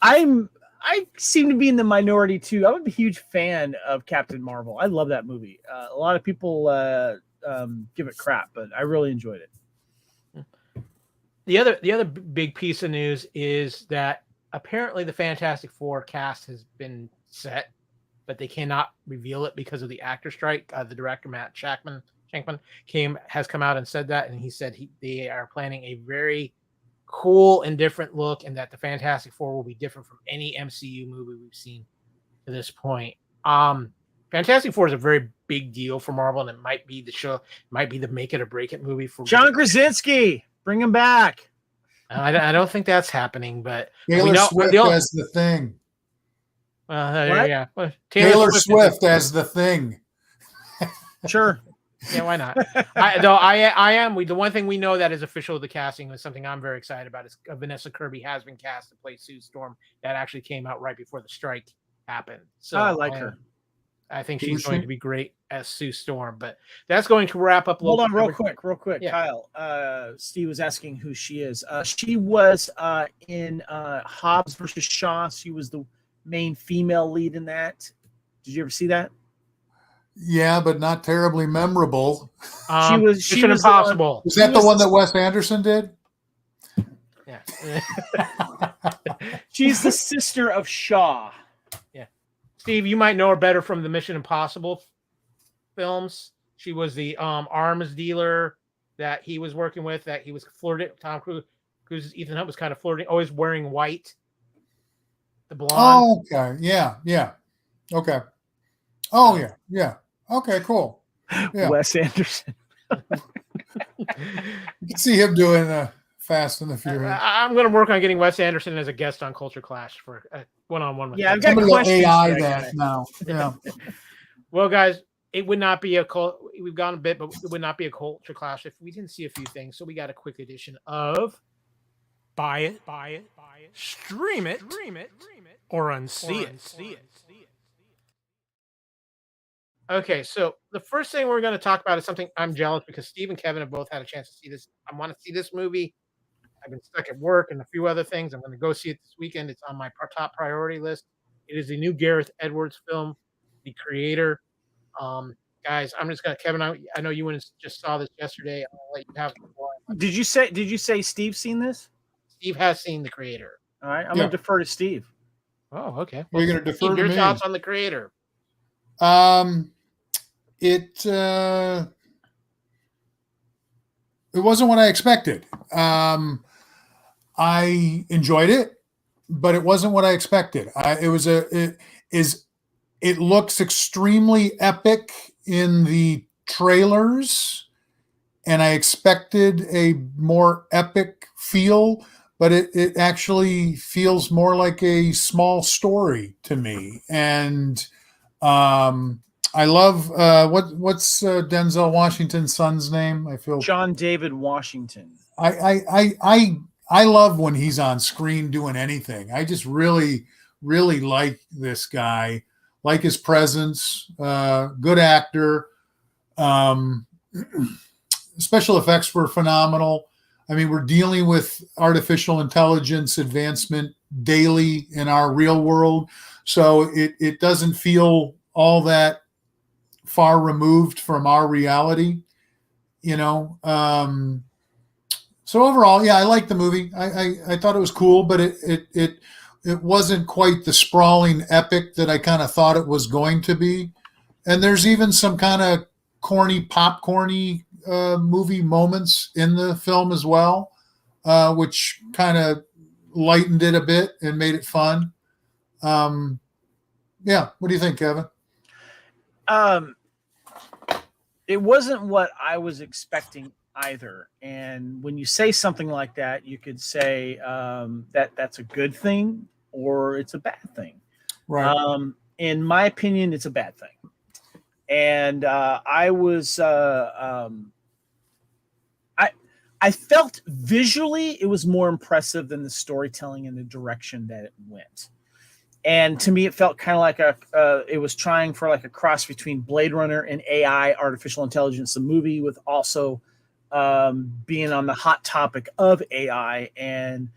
I seem to be in the minority too. I'm a huge fan of Captain Marvel. I love that movie. A lot of people give it crap, but I really enjoyed it.
The other big piece of news is that apparently the Fantastic Four cast has been set, but they cannot reveal it because of the actor strike. The director Matt Shankman has come out and said that, and he said they are planning a very cool and different look, and that the Fantastic Four will be different from any MCU movie we've seen to this point. Fantastic Four is a very big deal for Marvel, and it might be the make it or break it movie for
John Krasinski. Bring him back.
I don't think that's happening, but
Taylor Swift as the Thing.
Yeah.
Taylor Swift as the Thing.
Sure.
Yeah, why not? I am. The one thing we know that is official of the casting is something I'm very excited about is Vanessa Kirby has been cast to play Sue Storm. That actually came out right before the strike happened. So
I like her.
I think
Who
she's
is
going
she?
to be great as Sue Storm. But that's going to wrap up.
Hold
Loki
on, real
coverage.
quick,
Yeah.
Kyle. Steve was asking who she is. She was in Hobbs versus Shaw. She was the main female lead in that. Did you ever see that?
Yeah, but not terribly memorable.
She was
Mission Impossible.
Is that the one that Wes Anderson did?
Yeah.
She's the sister of Shaw.
Yeah. Steve, you might know her better from the Mission Impossible films. She was the arms dealer that he was working with, that he was flirting. Tom Cruise's Ethan Hunt was kind of flirting, always wearing white. The blonde.
Oh, okay. Yeah. Okay. Oh, yeah. Okay, cool. Yeah.
Wes Anderson.
You can see him doing Fast and the Furious.
I'm going to work on getting Wes Anderson as a guest on Culture Clash for a one-on-one with him.
I've got
Somebody will
questions.
AI
for
that
guy.
now. Yeah.
Well, guys, it would not be a cult. We've gone a bit, but it would not be a Culture Clash if we didn't see a few things. So we got a quick edition of buy it, stream it, or unsee it. Okay, so the first thing we're going to talk about is something I'm jealous because Steve and Kevin have both had a chance to see this. I want to see this movie. I've been stuck at work and a few other things. I'm going to go see it this weekend. It's on my top priority list. It is the new Gareth Edwards film, The Creator. Guys, I'm just going to, Kevin, I know you just saw this yesterday. I'm going to let you have the floor.
Did you say Steve's seen this?
Steve has seen The Creator.
All right, I'm going to defer to Steve.
Oh, okay.
We're going to defer
Steve,
to
your
me.
thoughts on The Creator?
It wasn't what I expected. I enjoyed it, but it wasn't what I expected. It looks extremely epic in the trailers, and I expected a more epic feel, but it actually feels more like a small story to me. And I love what's Denzel Washington's son's name? I feel
John David Washington.
I love when he's on screen doing anything. I just really like this guy, like his presence. Good actor. Special effects were phenomenal. I mean, we're dealing with artificial intelligence advancement daily in our real world, so it doesn't feel all that far removed from our reality, So overall, I liked the movie. I thought it was cool, but it wasn't quite the sprawling epic that I kind of thought it was going to be. And there's even some kind of corny, popcorny movie moments in the film as well, which kind of lightened it a bit and made it fun. What do you think, Kevin?
It wasn't what I was expecting either. And when you say something like that, you could say that's a good thing or it's a bad thing.
Right.
In my opinion, it's a bad thing. And I felt visually it was more impressive than the storytelling and the direction that it went. And to me, it felt kind of like it was trying for like a cross between Blade Runner and AI, artificial intelligence, the movie, with also being on the hot topic of AI and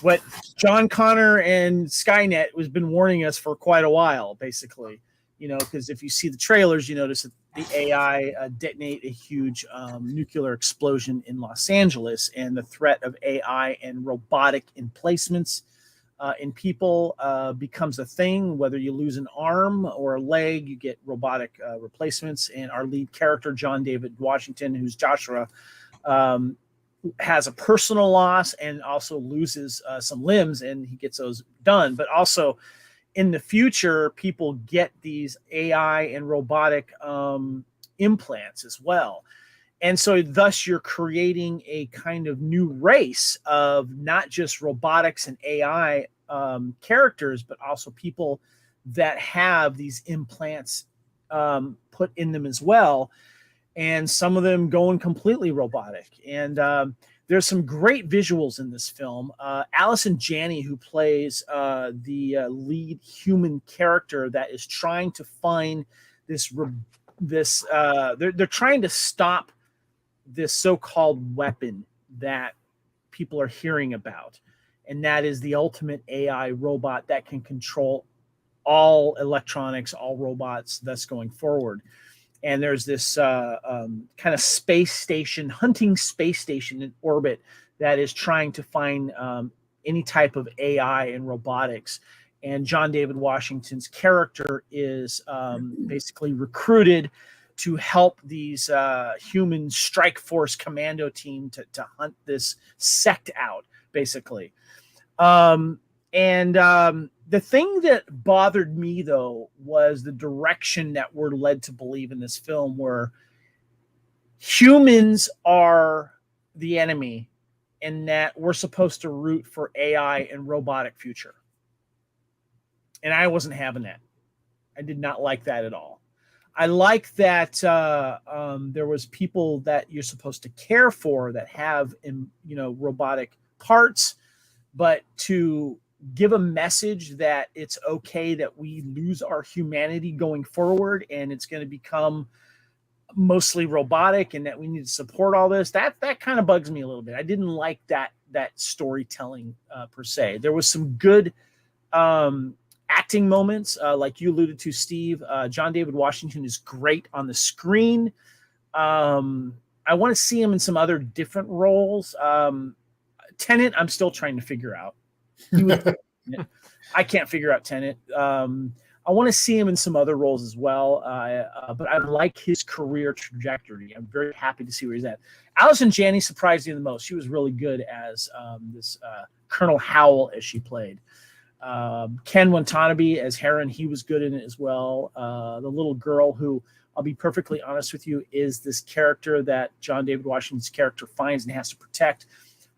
what John Connor and Skynet has been warning us for quite a while, basically. Because if you see the trailers, you notice that the AI detonate a huge nuclear explosion in Los Angeles, and the threat of AI and robotic emplacements in people becomes a thing. Whether you lose an arm or a leg, you get robotic replacements. And our lead character, John David Washington, who's Joshua, has a personal loss and also loses some limbs, and he gets those done. But also in the future, people get these AI and robotic implants as well. And so thus you're creating a kind of new race of not just robotics and AI characters, but also people that have these implants put in them as well, and some of them going completely robotic. And there's some great visuals in this film. Allison Janney, who plays the lead human character that is trying to find they're trying to stop this so-called weapon that people are hearing about, and that is the ultimate AI robot that can control all electronics, all robots, thus going forward. And there's this kind of space station, hunting space station in orbit that is trying to find any type of AI and robotics. And John David Washington's character is basically recruited to help these human strike force commando team to hunt this sect out, basically. The thing that bothered me, though, was the direction that we're led to believe in this film, where humans are the enemy and that we're supposed to root for AI and robotic future. And I wasn't having that. I did not like that at all. I like that there was people that you're supposed to care for that have, robotic parts, but to give a message that it's okay that we lose our humanity going forward and it's going to become mostly robotic and that we need to support all this. That kind of bugs me a little bit. I didn't like that storytelling per se. There was some good acting moments, like you alluded to, Steve. John David Washington is great on the screen. I want to see him in some other different roles. Tenet, I'm still trying to figure out. I can't figure out Tenet. I want to see him in some other roles as well, but I like his career trajectory. I'm very happy to see where he's at. Allison Janney surprised me the most. She was really good as this Colonel Howell, as she played. Ken Watanabe as Heron, he was good in it as well. The little girl who, I'll be perfectly honest with you, is this character that John David Washington's character finds and has to protect.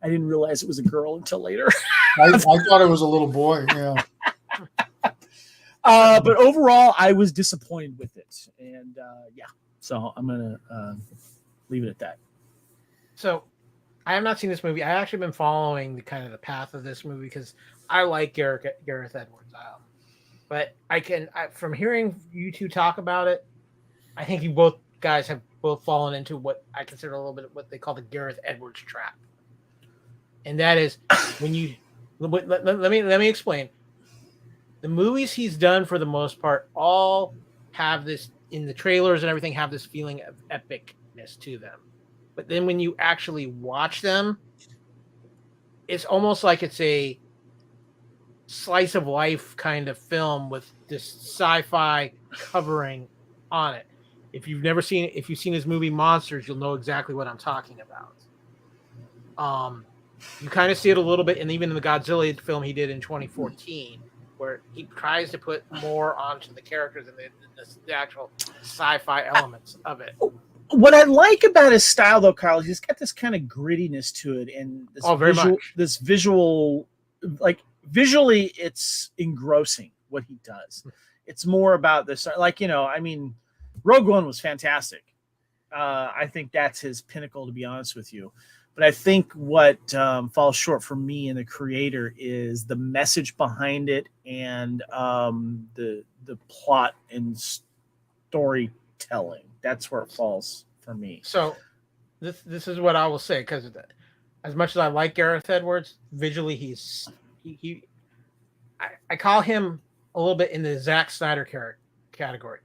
I didn't realize it was a girl until later.
I thought it was a little boy. Yeah.
But overall, I was disappointed with it. And so I'm going to leave it at that. So
I have not seen this movie. I've actually been following the path of this movie because I like Gareth Edwards. But from hearing you two talk about it, I think you both guys have both fallen into what I consider a little bit of what they call the Gareth Edwards trap. And that is when you let me explain. The movies he's done, for the most part, all have this, in the trailers and everything, have this feeling of epicness to them. But then when you actually watch them, it's almost like it's a slice of life kind of film with this sci-fi covering on it. If you've seen his movie Monsters, you'll know exactly what I'm talking about. You kind of see it a little bit, and even in the Godzilla film he did in 2014, where he tries to put more onto the characters and the actual sci-fi elements of it.
What I like about his style, though, Kyle, he's got this kind of grittiness to it, and this visual, like visually, it's engrossing what he does. It's more about this, Rogue One was fantastic. I think that's his pinnacle, to be honest with you. But I think what falls short for me and the creator is the message behind it and the plot and storytelling. That's where it falls for me.
So this is what I will say, because as much as I like Gareth Edwards, visually I call him a little bit in the Zack Snyder category.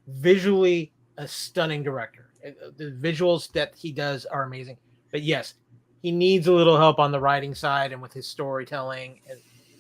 Visually, a stunning director. The visuals that he does are amazing. But yes, he needs a little help on the writing side and with his storytelling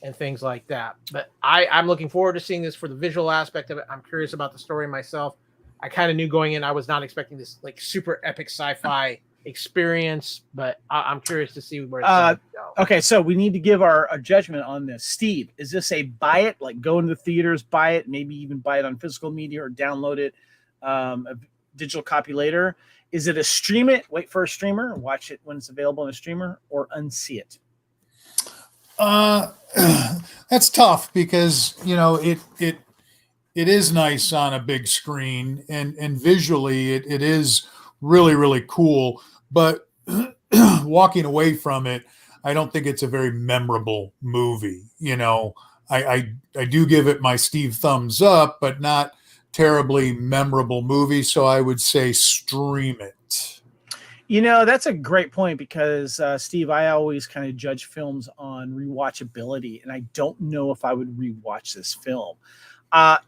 and things like that. But I'm looking forward to seeing this for the visual aspect of it. I'm curious about the story myself. I kind of knew going in I was not expecting this like super epic sci-fi experience, but I'm curious to see where it's going to go. Okay, so we need to give our judgment on this. Steve, is this a buy it, like go into the theaters, buy it, maybe even buy it on physical media or download it, a digital copy later? Is it a stream it, wait for a streamer, watch it when it's available on a streamer, or unsee it?
That's tough because, it is nice on a big screen, and visually it is really, really cool. But walking away from it, I don't think it's a very memorable movie. I do give it my Steve thumbs up, but not terribly memorable movie. So I would say stream it.
That's a great point because, Steve, I always kind of judge films on rewatchability, and I don't know if I would rewatch this film.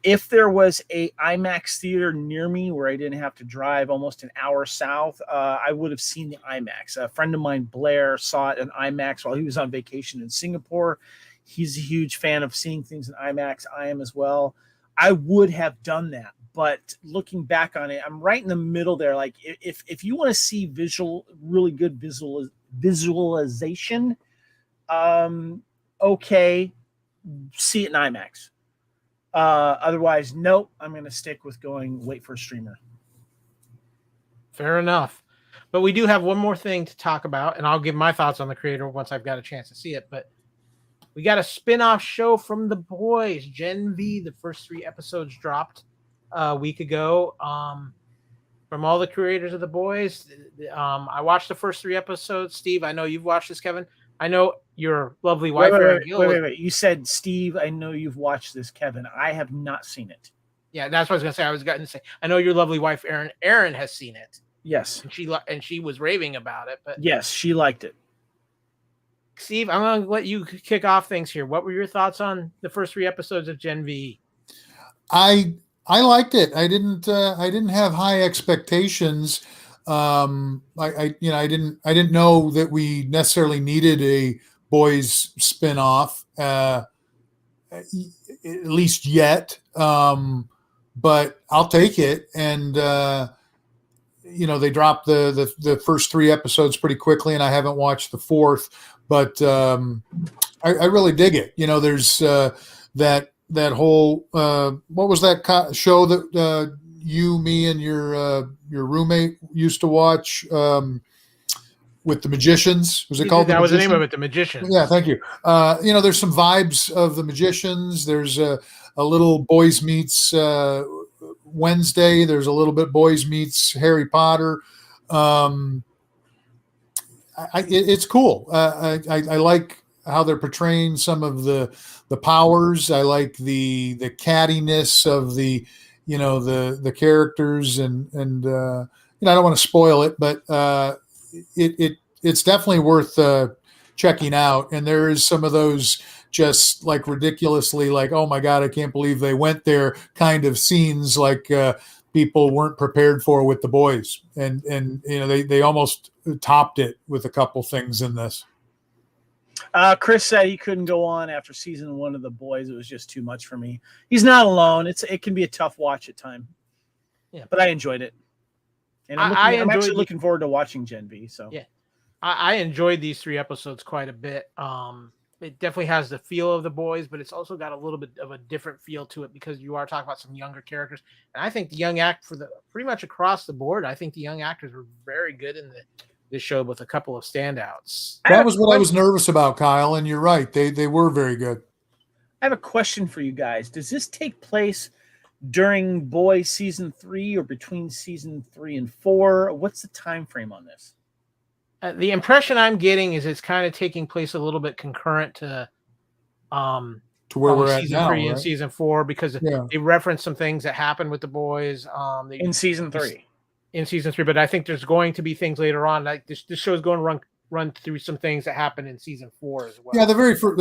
If there was a IMAX theater near me where I didn't have to drive almost an hour south, I would have seen the IMAX. A friend of mine, Blair, saw it in IMAX while he was on vacation in Singapore. He's a huge fan of seeing things in IMAX. I am as well. I would have done that. But looking back on it, I'm right in the middle there. Like if you want to see really good visualization, okay, see it in IMAX. Otherwise, nope, I'm going to stick with wait for a streamer.
Fair enough. But we do have one more thing to talk about, and I'll give my thoughts on the creator once I've got a chance to see it. But we got a spin-off show from The Boys, Gen V. The first 3 episodes dropped a week ago. From all the creators of The Boys, I watched the first 3 episodes. Steve, I know you've watched this, Kevin. I know your lovely wife.
Wait. You said, Steve, I know you've watched this, Kevin. I have not seen it.
Yeah, that's what I was going to say. I was going to say, I know your lovely wife, Erin. Erin has seen it.
Yes.
And she was raving about it. But
yes, she liked it.
Steve, I'm going to let you kick off things here. What were your thoughts on the first 3 episodes of Gen V?
I liked it. I didn't have high expectations. I didn't know that we necessarily needed a Boys spinoff, at least yet. But I'll take it. And they dropped the first 3 episodes pretty quickly, and I haven't watched the 4th. But I really dig it. There's that whole what was that show that you, me, and your roommate used to watch with the Magicians? Was it called?
That was the name of it, The Magicians.
Yeah, thank you. There's some vibes of The Magicians. There's a little Boys Meets Wednesday. There's a little bit Boys Meets Harry Potter. It's cool. I like how they're portraying some of the powers. I like the cattiness of the characters, and I don't want to spoil it, but it's definitely worth checking out. And there is some of those just like ridiculously like, oh my God, I can't believe they went there kind of scenes like people weren't prepared for with The Boys. And they almost topped it with a couple things in this.
Chris said he couldn't go on after season 1 of The Boys. It was just too much for me. He's not alone. It can be a tough watch at times.
Yeah,
but I enjoyed it, and I'm actually looking forward to watching Gen V. So
yeah, I enjoyed these 3 episodes quite a bit. It definitely has the feel of The Boys, but it's also got a little bit of a different feel to it because you are talking about some younger characters, and I think the young pretty much across the board, I think the young actors were very good in this show with a couple of standouts.
That was what I was nervous about, Kyle, and you're right. They were very good.
I have a question for you guys. Does this take place during Boys season 3 or between season 3 and 4? What's the time frame on this?
The impression I'm getting is it's kind of taking place a little bit concurrent to
where we're at
season
now,
3
right?
and season 4 because they reference some things that happened with The Boys
in season 3.
In season 3, but I think there's going to be things later on. Like this show is going to run through some things that happened in season 4 as well.
Yeah, the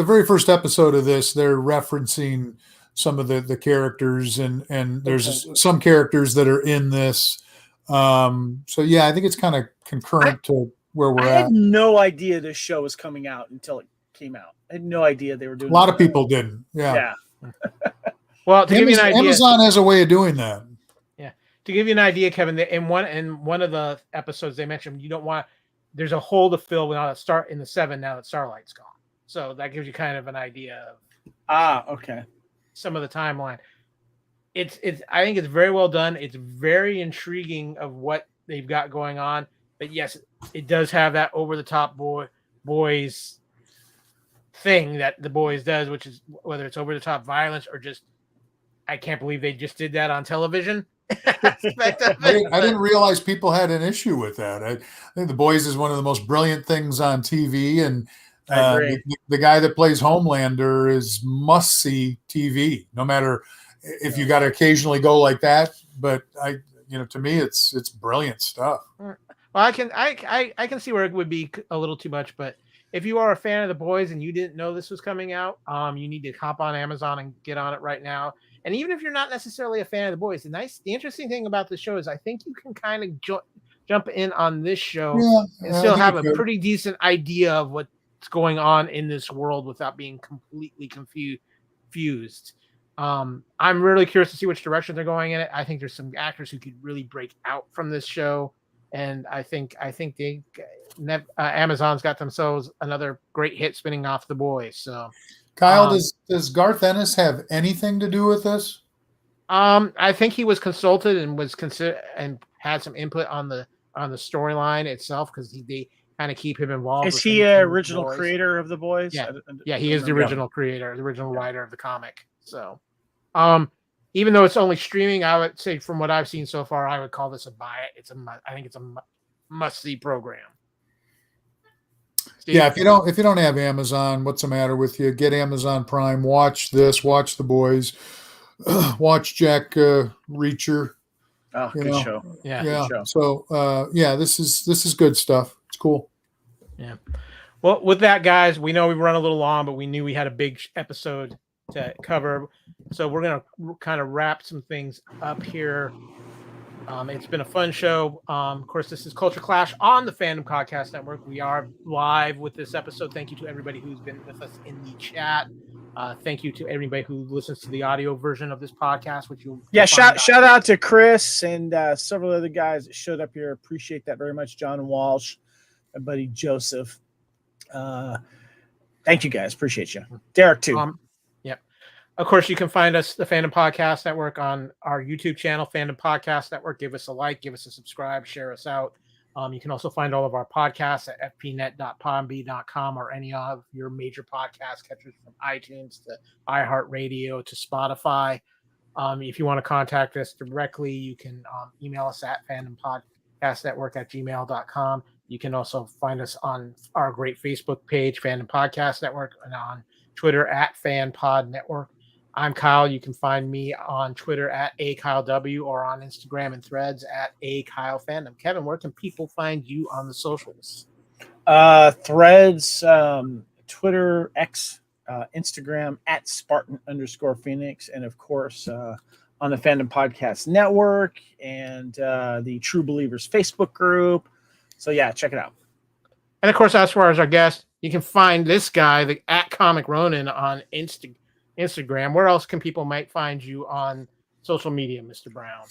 very first episode of this, they're referencing some of the characters, and there's some characters that are in this. So yeah, I think it's kind of concurrent to where we're at.
I had no idea this show was coming out until it came out. I had no idea they were doing.
A lot of people didn't. Yeah.
Well, to give you an idea,
Amazon has a way of doing that.
To give you an idea, Kevin, in one of the episodes they mentioned there's a hole to fill now that in the 7 now that Starlight's gone. So that gives you kind of an idea of
okay,
some of the timeline. It's I think it's very well done. It's very intriguing of what they've got going on. But yes, it does have that over the top boys thing that The Boys does, which is whether it's over the top violence or just I can't believe they just did that on television.
I didn't realize people had an issue with that. I think The Boys is one of the most brilliant things on TV, and
I agree.
the guy that plays Homelander is must-see TV, no matter if you got to occasionally go like that. But to me, it's brilliant stuff.
Well, I can see where it would be a little too much, but if you are a fan of The Boys and you didn't know this was coming out, you need to hop on Amazon and get on it right now. And even if you're not necessarily a fan of The Boys, the interesting thing about the show is I think you can kind of jump in on this show and still have a pretty decent idea of what's going on in this world without being completely confused. I'm really curious to see which direction they're going in it. I think there's some actors who could really break out from this show, and I think Amazon's got themselves another great hit spinning off The Boys. So.
Kyle, does Garth Ennis have anything to do with this?
I think he was consulted and was and had some input on the storyline itself because they kind of keep him involved.
Is he an original creator of The Boys?
Yeah, he is the original creator, the original writer of the comic. So, even though it's only streaming, I would say from what I've seen so far, I would call this a buy it. I think it's a must-see program. Steve?
Yeah, if you don't have Amazon, what's the matter with you? Get Amazon Prime. Watch this. Watch The Boys. Watch Jack Reacher.
Oh, good show.
Yeah.
Good
show.
So this is good stuff. It's cool.
Yeah. Well, with that, guys, we know we've run a little long, but we knew we had a big episode to cover, so we're gonna kind of wrap some things up here. It's been a fun show. Of course, this is Culture Clash on the Fandom Podcast Network. We are live with this episode. Thank you to everybody who's been with us in the chat. Thank you to everybody who listens to the audio version of this podcast, which you'll
shout out to Chris and several other guys that showed up here. Appreciate that very much. John Walsh, my buddy Joseph. Thank you guys. Appreciate you. Derek too.
Of course, you can find us, the Fandom Podcast Network, on our YouTube channel, Fandom Podcast Network. Give us a like, give us a subscribe, share us out. You can also find all of our podcasts at fpnet.podbean.com or any of your major podcast catchers from iTunes to iHeartRadio to Spotify. If you want to contact us directly, you can email us at fandompodcastnetwork@gmail.com. You can also find us on our great Facebook page, Fandom Podcast Network, and on Twitter at FanPod Network. I'm Kyle. You can find me on Twitter at AKyleW or on Instagram and Threads at AKyleFandom. Kevin, where can people find you on the socials?
Threads, Twitter, X, Instagram at Spartan_Phoenix, and of course on the Fandom Podcast Network and the True Believers Facebook group. So yeah, check it out.
And of course, as far as our guest, you can find this guy at Comic Ronin on Instagram. Where else can people might find you on social media, Mr. Brown?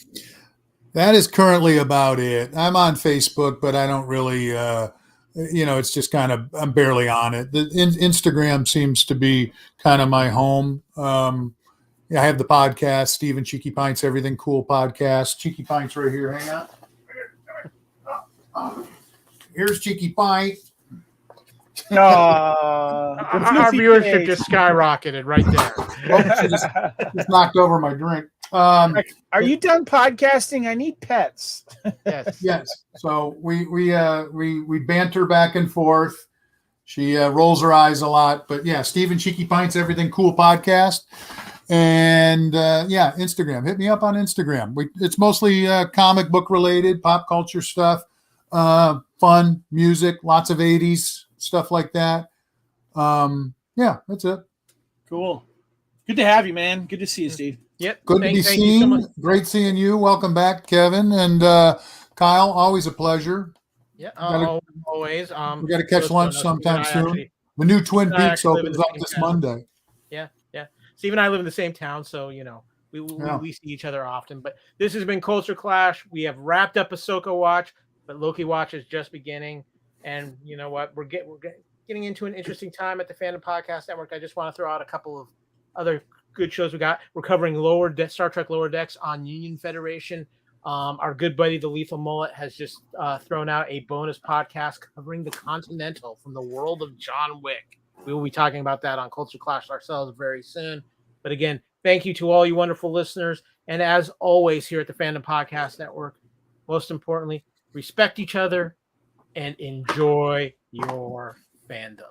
That is currently about it. I'm on Facebook, but I don't really, it's just kind of, I'm barely on it. Instagram seems to be kind of my home. I have the podcast, Steve and Cheeky Pints, Everything Cool podcast. Cheeky Pints right here. Hang on. Here's Cheeky Pint.
Our viewership just skyrocketed right there.
Just knocked over my drink.
Are you done podcasting? I need pets.
Yes. So we banter back and forth. She rolls her eyes a lot, but yeah, Stephen Cheeky Pints, Everything Cool podcast, and Instagram. Hit me up on Instagram. It's mostly comic book related, pop culture stuff, fun music, lots of 80s. Stuff like that. That's it.
Cool. Good to have you, man. Good to see you, Steve.
Yep.
Good to be seen. So Great seeing you. Welcome back, Kevin and Kyle. Always a pleasure.
Yeah, always.
We got to catch lunch sometime soon. The new Twin Peaks opens up this Monday.
Yeah. Steve and I live in the same town, so we see each other often. But this has been Culture Clash. We have wrapped up Ahsoka Watch, but Loki Watch is just beginning. And you know what? We're getting into an interesting time at the Fandom Podcast Network. I just want to throw out a couple of other good shows we got. We're covering Star Trek Lower Decks on Union Federation. Our good buddy, the Lethal Mullet, has just thrown out a bonus podcast covering the Continental from the world of John Wick. We will be talking about that on Culture Clash ourselves very soon. But again, Thank you to all you wonderful listeners. And as always, here at the Fandom Podcast Network, most importantly, respect each other and enjoy your fandom.